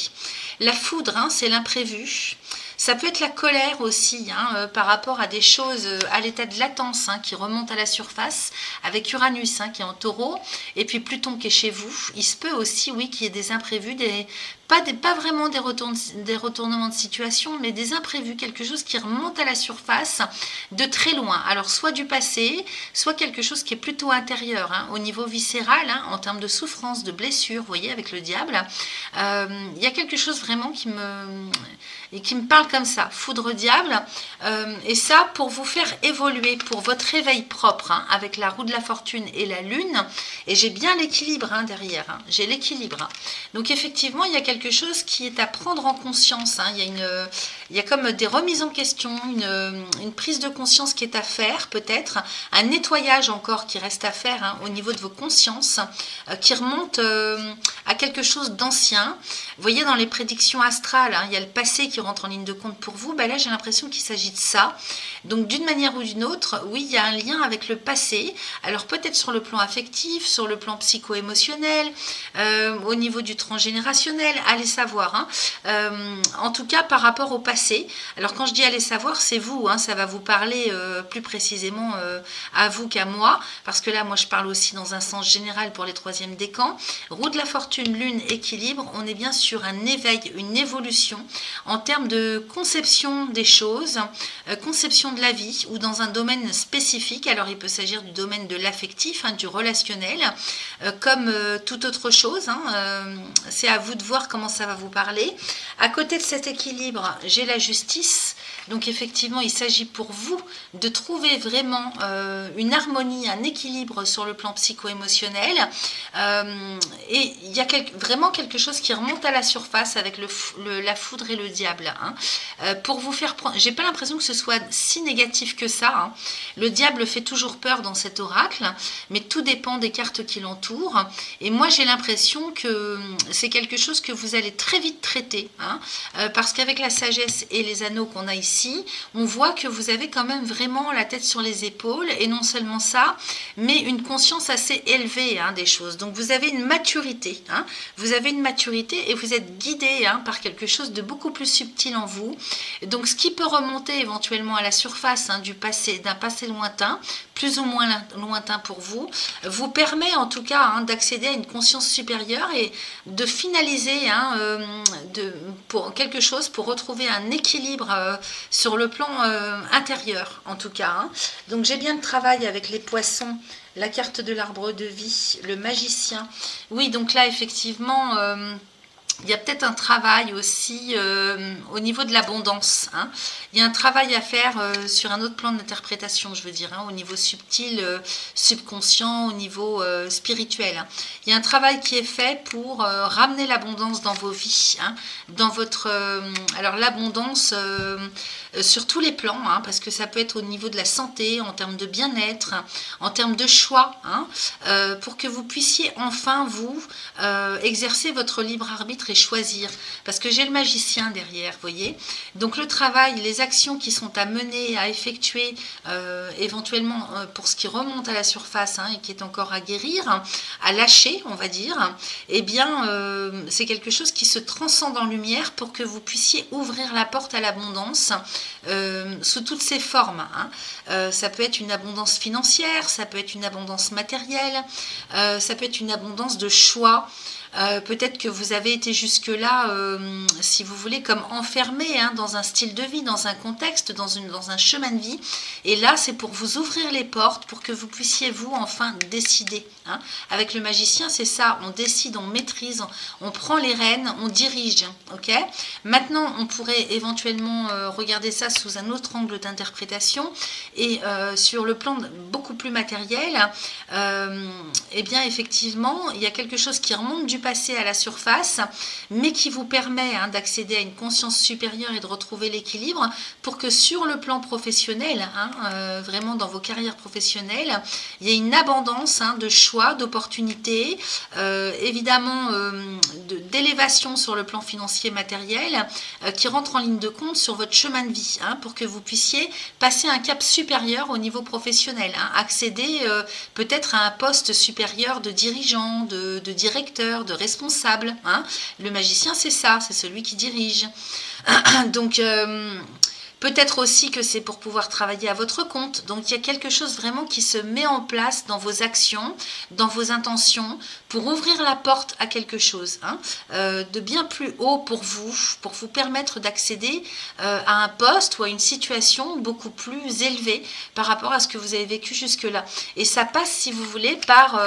La foudre, hein, c'est l'imprévu. Ça peut être la colère aussi, hein, par rapport à des choses, à l'état de latence, hein, qui remonte à la surface, avec Uranus, hein, qui est en taureau, et puis Pluton qui est chez vous. Il se peut aussi, oui, qu'il y ait des imprévus, pas vraiment des retournements de situation, mais des imprévus, quelque chose qui remonte à la surface de très loin. Alors soit du passé, soit quelque chose qui est plutôt intérieur, hein, au niveau viscéral, hein, en termes de souffrance, de blessure, vous voyez, avec le diable. Il y a quelque chose vraiment qui me parle comme ça, foudre diable, et ça pour vous faire évoluer, pour votre réveil propre, hein, avec la roue de la fortune et la lune, et j'ai bien l'équilibre, hein, derrière, hein, j'ai l'équilibre, hein. Donc effectivement il y a quelque chose qui est à prendre en conscience, hein. Il y a comme des remises en question, une prise de conscience qui est à faire peut-être, un nettoyage encore qui reste à faire, hein, au niveau de vos consciences, qui remonte à quelque chose d'ancien. Vous voyez dans les prédictions astrales, hein, il y a le passé qui rentre en ligne de compte pour vous, ben là j'ai l'impression qu'il s'agit de ça. Donc d'une manière ou d'une autre, oui, il y a un lien avec le passé, alors peut-être sur le plan affectif, sur le plan psycho-émotionnel, au niveau du transgénérationnel, allez savoir, hein. En tout cas par rapport au passé. Alors quand je dis allez savoir, c'est vous, hein, ça va vous parler plus précisément à vous qu'à moi, parce que là moi je parle aussi dans un sens général pour les troisièmes décans. Roue de la fortune, lune, équilibre, on est bien sur un éveil, une évolution en termes de conception des choses, conception de la vie ou dans un domaine spécifique. Alors il peut s'agir du domaine de l'affectif, hein, du relationnel, comme toute autre chose, hein, c'est à vous de voir comment ça va vous parler. À côté de cet équilibre, j'ai la justice. Donc effectivement, il s'agit pour vous de trouver vraiment une harmonie, un équilibre sur le plan psycho-émotionnel. Et il y a vraiment quelque chose qui remonte à la surface avec la foudre et le diable, hein. Pour vous faire prendre, j'ai pas l'impression que ce soit si négatif que ça, hein. Le diable fait toujours peur dans cet oracle, mais tout dépend des cartes qui l'entourent. Et moi, j'ai l'impression que c'est quelque chose que vous allez très vite traiter, hein, parce qu'avec la sagesse et les anneaux qu'on a ici, on voit que vous avez quand même vraiment la tête sur les épaules, et non seulement ça, mais une conscience assez élevée, hein, des choses. Donc vous avez une maturité, hein, vous avez une maturité et vous êtes guidé, hein, par quelque chose de beaucoup plus subtil en vous. Donc ce qui peut remonter éventuellement à la surface, hein, d'un passé lointain, plus ou moins lointain pour vous, vous permet en tout cas, hein, d'accéder à une conscience supérieure et de finaliser, hein, pour quelque chose, pour retrouver un équilibre sur le plan intérieur en tout cas, hein. Donc j'ai bien le travail avec les poissons, la carte de l'arbre de vie, le magicien. Oui, donc là effectivement il y a peut-être un travail aussi au niveau de l'abondance. Hein. Il y a un travail à faire sur un autre plan d'interprétation, je veux dire, hein, au niveau subtil, subconscient, au niveau spirituel. Hein. Il y a un travail qui est fait pour ramener l'abondance dans vos vies, hein, dans votre... alors l'abondance sur tous les plans, hein, parce que ça peut être au niveau de la santé, en termes de bien-être, en termes de choix, hein, pour que vous puissiez enfin, vous, exercer votre libre arbitre et choisir. Parce que j'ai le magicien derrière, vous voyez. Donc le travail, les actions qui sont à mener, à effectuer, éventuellement pour ce qui remonte à la surface hein, et qui est encore à guérir, à lâcher, on va dire, eh bien, c'est quelque chose qui se transcende en lumière pour que vous puissiez ouvrir la porte à l'abondance sous toutes ses formes. Hein. Ça peut être une abondance financière, ça peut être une abondance matérielle, ça peut être une abondance de choix. Peut-être que vous avez été jusque-là, si vous voulez, comme enfermé hein, dans un style de vie, dans un contexte, dans un chemin de vie. Et là, c'est pour vous ouvrir les portes, pour que vous puissiez, vous, enfin, décider. Hein. Avec le magicien, c'est ça, on décide, on maîtrise, on prend les rênes, on dirige. Okay. Maintenant, on pourrait éventuellement regarder ça sous un autre angle d'interprétation. Et sur le plan beaucoup plus matériel, eh bien, effectivement, il y a quelque chose qui remonte du passé à la surface, mais qui vous permet hein, d'accéder à une conscience supérieure et de retrouver l'équilibre pour que sur le plan professionnel, hein, vraiment dans vos carrières professionnelles, il y ait une abondance hein, de choix, d'opportunités, évidemment d'élévation sur le plan financier matériel qui rentre en ligne de compte sur votre chemin de vie hein, pour que vous puissiez passer un cap supérieur au niveau professionnel, hein, accéder peut-être à un poste supérieur de dirigeant, de directeur, de responsable. Hein. Le magicien, c'est ça, c'est celui qui dirige. Donc, peut-être aussi que c'est pour pouvoir travailler à votre compte. Donc, il y a quelque chose vraiment qui se met en place dans vos actions, dans vos intentions, pour ouvrir la porte à quelque chose hein, de bien plus haut pour vous permettre d'accéder à un poste ou à une situation beaucoup plus élevée par rapport à ce que vous avez vécu jusque-là. Et ça passe, si vous voulez, par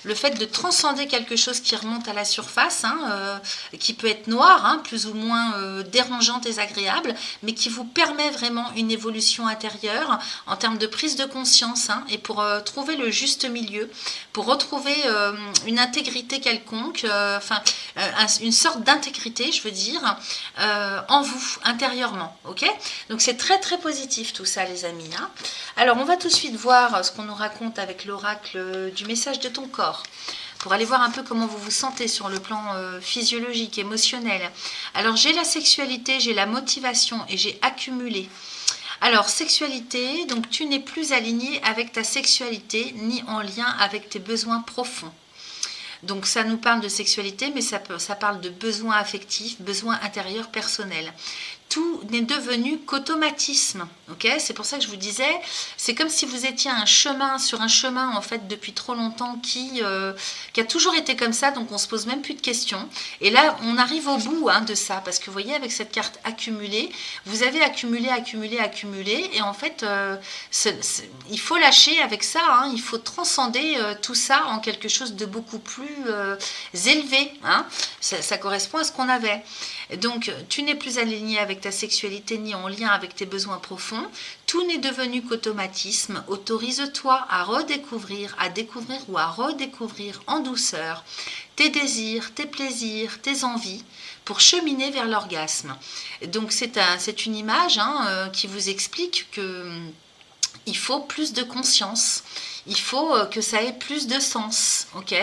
le fait de transcender quelque chose qui remonte à la surface, hein, qui peut être noir, hein, plus ou moins dérangeant, désagréable, mais qui vous permet vraiment une évolution intérieure en termes de prise de conscience hein, et pour trouver le juste milieu, pour retrouver une intégrité quelconque, une sorte d'intégrité, je veux dire, en vous, intérieurement. Ok. Donc c'est très très positif tout ça, les amis. Hein. Alors on va tout de suite voir ce qu'on nous raconte avec l'oracle du message de ton corps, pour aller voir un peu comment vous vous sentez sur le plan physiologique, émotionnel. Alors j'ai la sexualité, j'ai la motivation et j'ai accumulé. Alors, sexualité, donc tu n'es plus aligné avec ta sexualité ni en lien avec tes besoins profonds. Donc ça nous parle de sexualité, mais ça parle de besoins affectifs, besoins intérieurs personnels. Tout n'est devenu qu'automatisme. Okay, c'est pour ça que je vous disais, c'est comme si vous étiez sur un chemin en fait depuis trop longtemps qui a toujours été comme ça, donc on se pose même plus de questions. Et là, on arrive au bout hein, de ça, parce que vous voyez, avec cette carte accumulée, vous avez accumulé, et en fait, il faut lâcher avec ça, hein, il faut transcender tout ça en quelque chose de beaucoup plus élevé. Hein. Ça correspond à ce qu'on avait. Donc, tu n'es plus aligné avec ta sexualité ni en lien avec tes besoins profonds. Tout n'est devenu qu'automatisme. Autorise-toi à redécouvrir, à découvrir ou à redécouvrir en douceur tes désirs, tes plaisirs, tes envies pour cheminer vers l'orgasme. Donc, c'est une image hein, qui vous explique que il faut plus de conscience. Il faut que ça ait plus de sens, ok.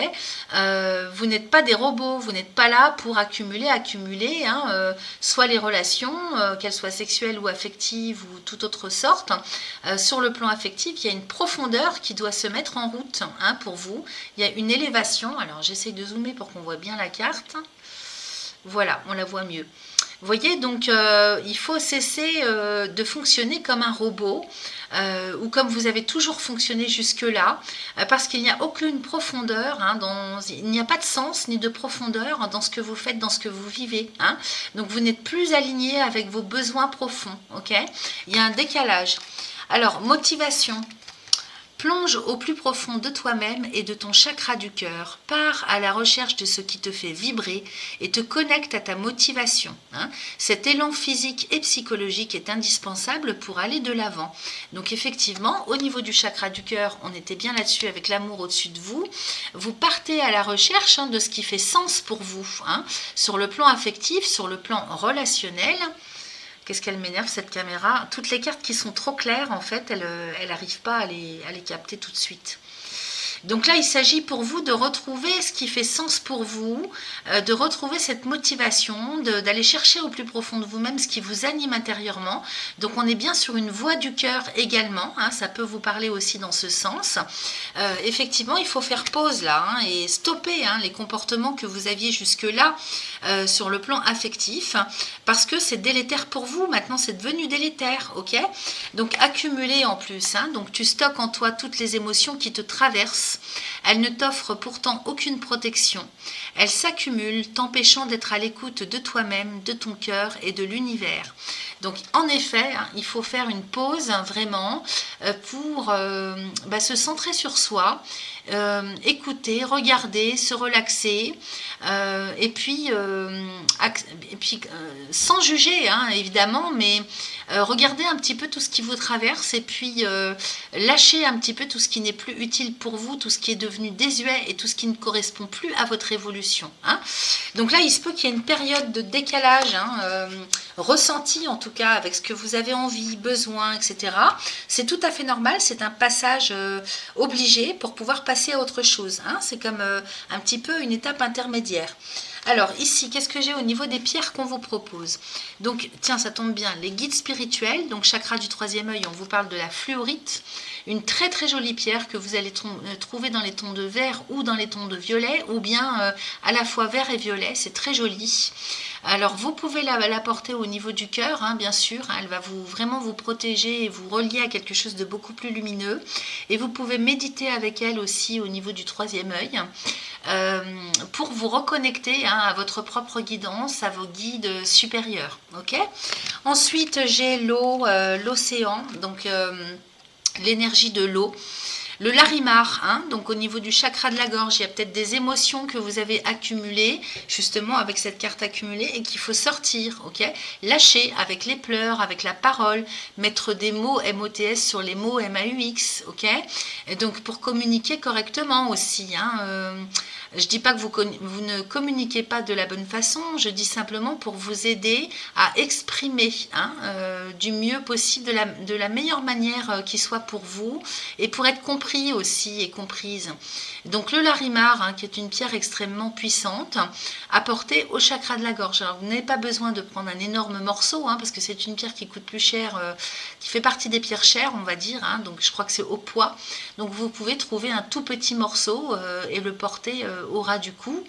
Vous n'êtes pas des robots, vous n'êtes pas là pour accumuler, hein, soit les relations, qu'elles soient sexuelles ou affectives ou toute autre sorte. Sur le plan affectif, il y a une profondeur qui doit se mettre en route hein, pour vous. Il y a une élévation. Alors j'essaie de zoomer pour qu'on voit bien la carte. Voilà, on la voit mieux. Vous voyez, donc il faut cesser de fonctionner comme un robot ou comme vous avez toujours fonctionné jusque-là, parce qu'il n'y a aucune profondeur, hein, il n'y a pas de sens ni de profondeur dans ce que vous faites, dans ce que vous vivez. Hein. Donc vous n'êtes plus aligné avec vos besoins profonds. Okay, il y a un décalage. Alors, motivation. Plonge au plus profond de toi-même et de ton chakra du cœur. Pars à la recherche de ce qui te fait vibrer et te connecte à ta motivation. Cet élan physique et psychologique est indispensable pour aller de l'avant. Donc effectivement, au niveau du chakra du cœur, on était bien là-dessus avec l'amour au-dessus de vous. Vous partez à la recherche de ce qui fait sens pour vous, sur le plan affectif, sur le plan relationnel. Qu'est-ce qu'elle m'énerve cette caméra? Toutes les cartes qui sont trop claires, en fait, elle n'arrive pas à les capter tout de suite. Donc là, il s'agit pour vous de retrouver ce qui fait sens pour vous, de retrouver cette motivation, d'aller chercher au plus profond de vous-même ce qui vous anime intérieurement. Donc on est bien sur une voie du cœur également, ça peut vous parler aussi dans ce sens. Effectivement, il faut faire pause là et stopper les comportements que vous aviez jusque-là sur le plan affectif, parce que c'est délétère pour vous. Maintenant, c'est devenu délétère, ok? Donc accumuler en plus, donc tu stockes en toi toutes les émotions qui te traversent. Elles ne t'offrent pourtant aucune protection. Elles s'accumulent, t'empêchant d'être à l'écoute de toi-même, de ton cœur et de l'univers. Donc en effet, il faut faire une pause vraiment pour se centrer sur soi, écouter, regarder, se relaxer, et puis sans juger évidemment, mais regardez un petit peu tout ce qui vous traverse et puis lâchez un petit peu tout ce qui n'est plus utile pour vous, tout ce qui est devenu désuet et tout ce qui ne correspond plus à votre évolution. Donc là, il se peut qu'il y ait une période de décalage ressenti en tout cas avec ce que vous avez envie, besoin, etc. C'est tout à fait normal, c'est un passage obligé pour pouvoir passer à autre chose. C'est comme un petit peu une étape intermédiaire. Alors ici, qu'est-ce que j'ai au niveau des pierres qu'on vous propose? Donc tiens, ça tombe bien, les guides spirituels, donc chakra du troisième œil, on vous parle de la fluorite, une très très jolie pierre que vous allez trouver dans les tons de vert ou dans les tons de violet, ou bien à la fois vert et violet, c'est très joli. Alors vous pouvez la porter au niveau du cœur, bien sûr, elle va vraiment vous protéger et vous relier à quelque chose de beaucoup plus lumineux, et vous pouvez méditer avec elle aussi au niveau du troisième œil, pour vous reconnecter à votre propre guidance, à vos guides supérieurs. Ok. Ensuite j'ai l'eau, l'océan, donc l'énergie de l'eau. Le larimar, donc au niveau du chakra de la gorge, il y a peut-être des émotions que vous avez accumulées, justement avec cette carte accumulée, et qu'il faut sortir, ok? Lâcher avec les pleurs, avec la parole, mettre des mots MOTS sur les mots MAUX, ok? Et donc pour communiquer correctement aussi, je ne dis pas que vous ne communiquez pas de la bonne façon, je dis simplement pour vous aider à exprimer du mieux possible, de la meilleure manière qui soit pour vous, et pour être compris aussi et comprise. Donc le larimar, qui est une pierre extrêmement puissante, à porter au chakra de la gorge. Alors vous n'avez pas besoin de prendre un énorme morceau, parce que c'est une pierre qui coûte plus cher, qui fait partie des pierres chères, on va dire, donc je crois que c'est au poids. Donc vous pouvez trouver un tout petit morceau et le porter au ras du cou,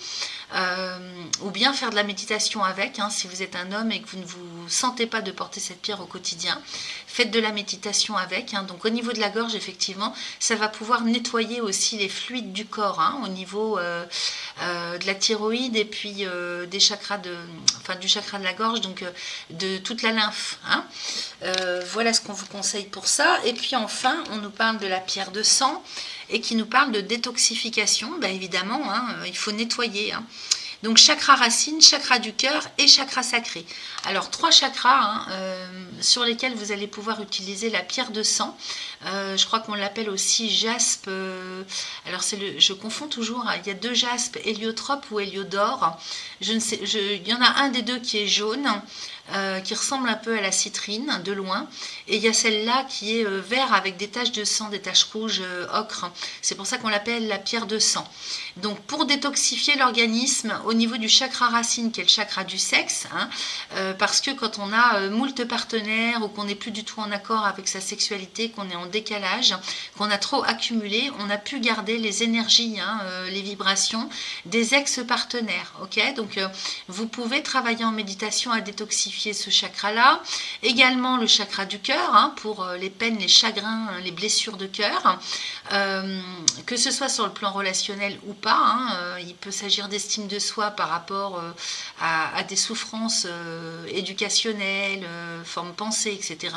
ou bien faire de la méditation avec, si vous êtes un homme et que vous ne vous sentez pas de porter cette pierre au quotidien, faites de la méditation avec. Donc au niveau de la gorge, effectivement, ça va pouvoir nettoyer aussi les fluides du corps, au niveau de la thyroïde et puis des chakras du chakra de la gorge, donc de toute la lymphe. Voilà ce qu'on vous conseille pour ça. Et puis enfin, on nous parle de la pierre de sang et qui nous parle de détoxification. Évidemment, il faut nettoyer. Donc chakra racine, chakra du cœur et chakra sacré. Alors 3 chakras sur lesquels vous allez pouvoir utiliser la pierre de sang. Je crois qu'on l'appelle aussi jaspe. Alors je confonds toujours. Il y a 2 jaspes, héliotrope ou héliodore. Il y en a un des deux qui est jaune, qui ressemble un peu à la citrine de loin, et il y a celle-là qui est vert avec des taches de sang, des taches rouges ocre. C'est pour ça qu'on l'appelle la pierre de sang. Donc pour détoxifier l'organisme au niveau du chakra racine, qui est le chakra du sexe, parce que quand on a moult partenaires ou qu'on n'est plus du tout en accord avec sa sexualité, qu'on est en décalage, qu'on a trop accumulé, on a pu garder les énergies, les vibrations des ex-partenaires. Ok, donc vous pouvez travailler en méditation à détoxifier détoxifier ce chakra-là. Également le chakra du cœur, hein, pour les peines, les chagrins, les blessures de cœur. Que ce soit sur le plan relationnel ou pas, hein, il peut s'agir d'estime de soi par rapport à des souffrances éducationnelles, formes pensées, etc.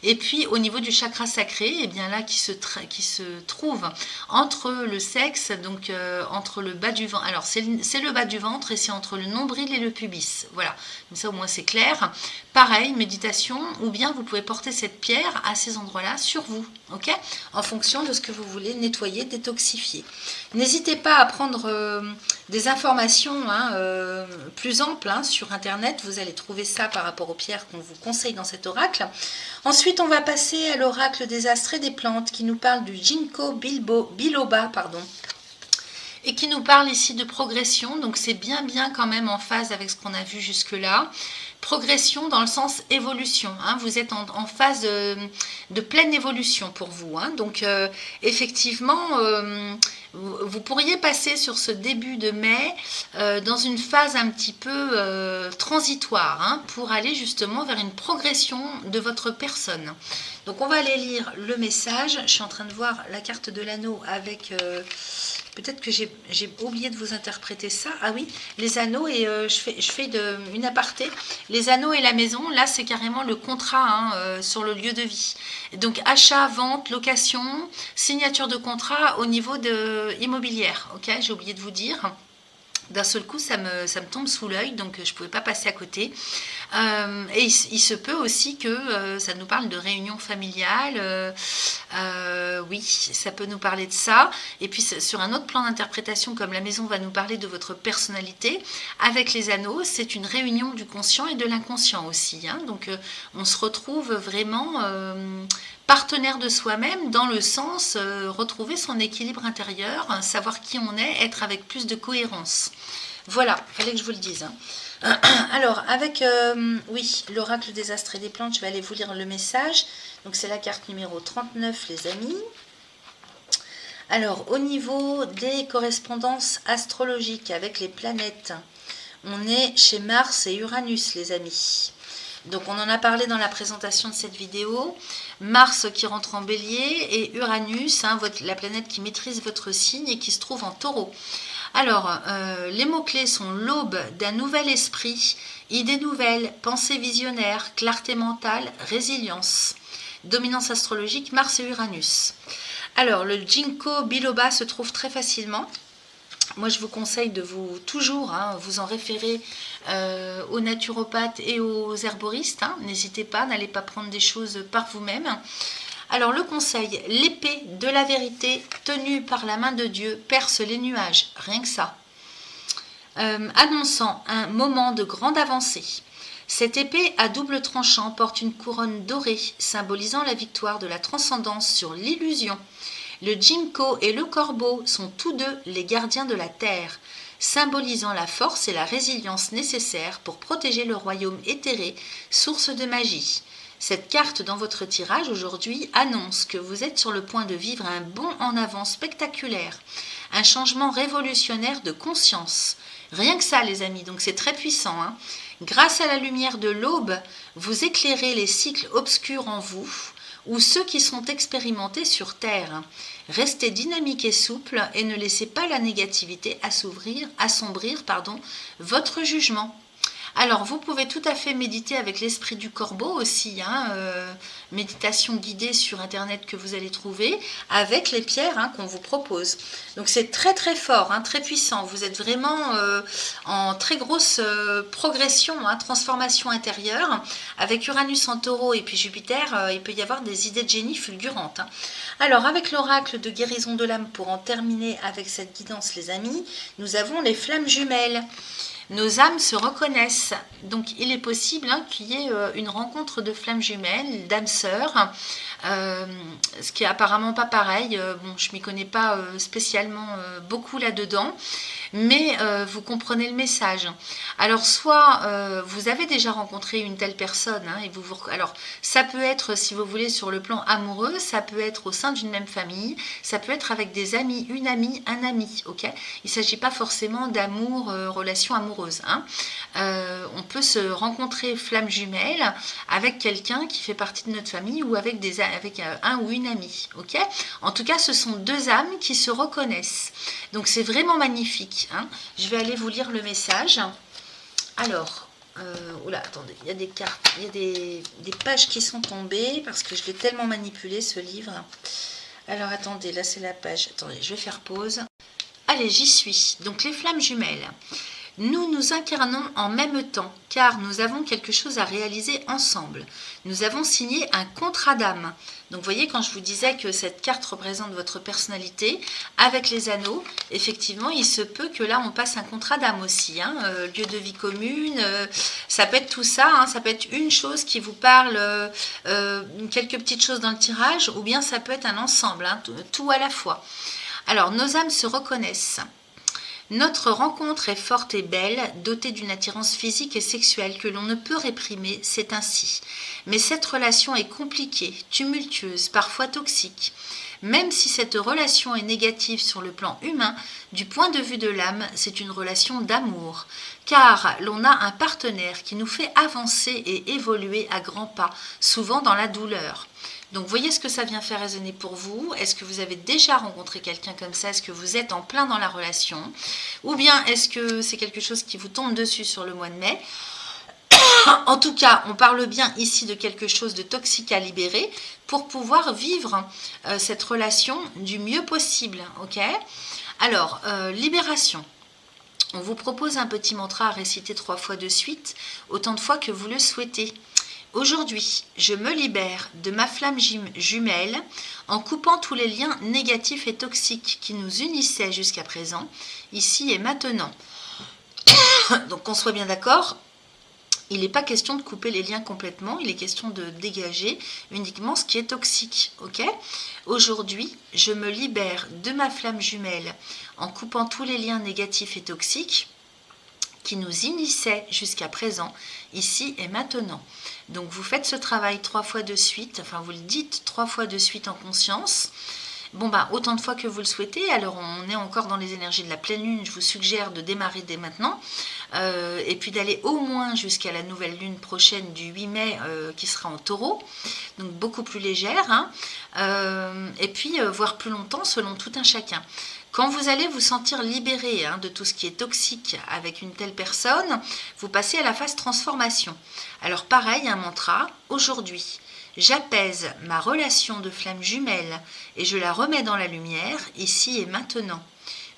Et puis au niveau du chakra sacré, et bien là qui se trouve entre le sexe, donc entre le bas du ventre. Alors c'est le bas du ventre et c'est entre le nombril et le pubis. Voilà, comme ça au moins c'est clair. Pareil, méditation, ou bien vous pouvez porter cette pierre à ces endroits-là sur vous, ok, en fonction de ce que vous voulez nettoyer, détoxifier. N'hésitez pas à prendre des informations plus amples sur Internet. Vous allez trouver ça par rapport aux pierres qu'on vous conseille dans cet oracle. Ensuite, on va passer à l'oracle des astres et des plantes qui nous parle du Ginkgo biloba, et qui nous parle ici de progression. Donc c'est bien quand même en phase avec ce qu'on a vu jusque-là. Progression dans le sens évolution, hein. Vous êtes en phase de pleine évolution pour vous, hein. Donc effectivement, vous pourriez passer sur ce début de mai dans une phase un petit peu transitoire, hein, pour aller justement vers une progression de votre personne. Donc on va aller lire le message. Je suis en train de voir la carte de l'anneau avec... Peut-être que j'ai oublié de vous interpréter ça. Ah oui, les anneaux, et je fais une aparté. Les anneaux et la maison, là, c'est carrément le contrat, hein, sur le lieu de vie. Donc, achat, vente, location, signature de contrat au niveau de immobilière. Ok, j'ai oublié de vous dire. D'un seul coup, ça me tombe sous l'œil, donc je ne pouvais pas passer à côté. Et il se peut aussi que ça nous parle de réunion familiale. Oui, ça peut nous parler de ça. Et puis sur un autre plan d'interprétation, comme la maison va nous parler de votre personnalité, avec les anneaux, c'est une réunion du conscient et de l'inconscient aussi, hein. Donc on se retrouve vraiment... partenaire de soi-même dans le sens retrouver son équilibre intérieur, savoir qui on est, être avec plus de cohérence. Voilà, il fallait que je vous le dise, hein. Alors, avec oui, l'oracle des astres et des plantes, je vais aller vous lire le message. Donc, c'est la carte numéro 39, les amis. Alors, au niveau des correspondances astrologiques avec les planètes, on est chez Mars et Uranus, les amis. Donc on en a parlé dans la présentation de cette vidéo. Mars qui rentre en bélier et Uranus, hein, la planète qui maîtrise votre signe et qui se trouve en taureau. Alors, les mots-clés sont l'aube d'un nouvel esprit, idées nouvelles, pensées visionnaires, clarté mentale, résilience. Dominance astrologique, Mars et Uranus. Alors, le Ginkgo biloba se trouve très facilement. Moi, je vous conseille de toujours vous en référer aux naturopathes et aux herboristes, hein. N'hésitez pas, n'allez pas prendre des choses par vous-même. Alors, le conseil, l'épée de la vérité tenue par la main de Dieu perce les nuages, rien que ça. Annonçant un moment de grande avancée. Cette épée à double tranchant porte une couronne dorée, symbolisant la victoire de la transcendance sur l'illusion. Le Ginkgo et le corbeau sont tous deux les gardiens de la terre, symbolisant la force et la résilience nécessaires pour protéger le royaume éthéré, source de magie. Cette carte dans votre tirage aujourd'hui annonce que vous êtes sur le point de vivre un bond en avant spectaculaire, un changement révolutionnaire de conscience. Rien que ça, les amis, donc c'est très puissant, hein. Grâce à la lumière de l'aube, vous éclairez les cycles obscurs en vous, ou ceux qui sont expérimentés sur Terre. Restez dynamique et souple et ne laissez pas la négativité assombrir votre jugement. Alors, vous pouvez tout à fait méditer avec l'esprit du corbeau aussi, hein, méditation guidée sur Internet que vous allez trouver, avec les pierres qu'on vous propose. Donc, c'est très très fort, hein, très puissant. Vous êtes vraiment en très grosse progression, transformation intérieure. Avec Uranus en taureau et puis Jupiter, il peut y avoir des idées de génie fulgurantes, hein. Alors, avec l'oracle de guérison de l'âme, pour en terminer avec cette guidance, les amis, nous avons les flammes jumelles. Nos âmes se reconnaissent, donc il est possible qu'il y ait une rencontre de flammes jumelles, d'âmes sœurs, ce qui est apparemment pas pareil. Bon, je m'y connais pas spécialement beaucoup là-dedans, mais vous comprenez le message. Alors, soit vous avez déjà rencontré une telle personne, hein, et alors ça peut être, si vous voulez, sur le plan amoureux, ça peut être au sein d'une même famille, ça peut être avec des amis, une amie, un ami, ok? Il ne s'agit pas forcément d'amour, relation amoureuse, hein. On peut se rencontrer flamme jumelle avec quelqu'un qui fait partie de notre famille ou avec un ou une amie, ok? En tout cas, ce sont deux âmes qui se reconnaissent. Donc c'est vraiment magnifique, hein. Je vais aller vous lire le message. Alors, oula, attendez, il y a des cartes, il y a des pages qui sont tombées parce que je l'ai tellement manipulé ce livre. Alors attendez, là c'est la page. Attendez, je vais faire pause. Allez, j'y suis. Donc les flammes jumelles. Nous nous incarnons en même temps, car nous avons quelque chose à réaliser ensemble. Nous avons signé un contrat d'âme. Donc vous voyez, quand je vous disais que cette carte représente votre personnalité, avec les anneaux, effectivement, il se peut que là, on passe un contrat d'âme aussi. Hein, lieu de vie commune, ça peut être tout ça, hein, ça peut être une chose qui vous parle, quelques petites choses dans le tirage, ou bien ça peut être un ensemble, hein, tout à la fois. Alors, nos âmes se reconnaissent. Notre rencontre est forte et belle, dotée d'une attirance physique et sexuelle que l'on ne peut réprimer, c'est ainsi. Mais cette relation est compliquée, tumultueuse, parfois toxique. Même si cette relation est négative sur le plan humain, du point de vue de l'âme, c'est une relation d'amour. Car l'on a un partenaire qui nous fait avancer et évoluer à grands pas, souvent dans la douleur. Donc voyez ce que ça vient faire résonner pour vous. Est-ce que vous avez déjà rencontré quelqu'un comme ça? Est-ce que vous êtes en plein dans la relation? Ou bien est-ce que c'est quelque chose qui vous tombe dessus sur le mois de mai? En tout cas, on parle bien ici de quelque chose de toxique à libérer pour pouvoir vivre cette relation du mieux possible. Ok? Alors, libération. On vous propose un petit mantra à réciter 3 fois de suite, autant de fois que vous le souhaitez. Aujourd'hui, je me libère de ma flamme jumelle en coupant tous les liens négatifs et toxiques qui nous unissaient jusqu'à présent, ici et maintenant. Donc qu'on soit bien d'accord, il n'est pas question de couper les liens complètement, il est question de dégager uniquement ce qui est toxique. Ok? Aujourd'hui, je me libère de ma flamme jumelle en coupant tous les liens négatifs et toxiques qui nous initiaient jusqu'à présent, ici et maintenant. Donc vous faites ce travail 3 fois de suite, enfin vous le dites 3 fois de suite en conscience. Bon bah autant de fois que vous le souhaitez. Alors on est encore dans les énergies de la pleine lune, je vous suggère de démarrer dès maintenant et puis d'aller au moins jusqu'à la nouvelle lune prochaine du 8 mai qui sera en taureau, donc beaucoup plus légère, hein, et puis voire plus longtemps selon tout un chacun. Quand vous allez vous sentir libéré de tout ce qui est toxique avec une telle personne, vous passez à la phase transformation. Alors pareil, un mantra, aujourd'hui, j'apaise ma relation de flamme jumelle et je la remets dans la lumière, ici et maintenant.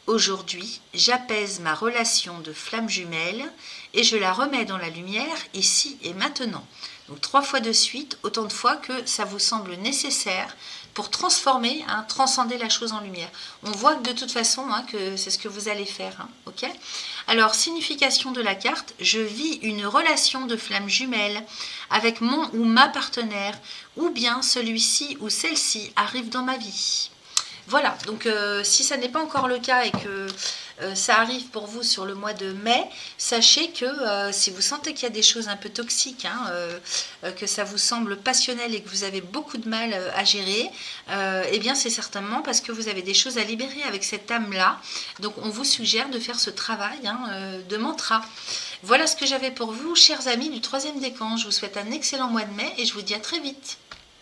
Aujourd'hui, j'apaise ma relation de flamme jumelle et je la remets dans la lumière, ici et maintenant. Donc 3 fois de suite, autant de fois que ça vous semble nécessaire pour transformer, transcender la chose en lumière. On voit que de toute façon que c'est ce que vous allez faire. Ok? Alors, signification de la carte, je vis une relation de flamme jumelle avec mon ou ma partenaire, ou bien celui-ci ou celle-ci arrive dans ma vie. Voilà, donc si ça n'est pas encore le cas et que ça arrive pour vous sur le mois de mai, sachez que si vous sentez qu'il y a des choses un peu toxiques, que ça vous semble passionnel et que vous avez beaucoup de mal à gérer, eh bien c'est certainement parce que vous avez des choses à libérer avec cette âme-là. Donc on vous suggère de faire ce travail de mantra. Voilà ce que j'avais pour vous, chers amis du 3e décan. Je vous souhaite un excellent mois de mai et je vous dis à très vite.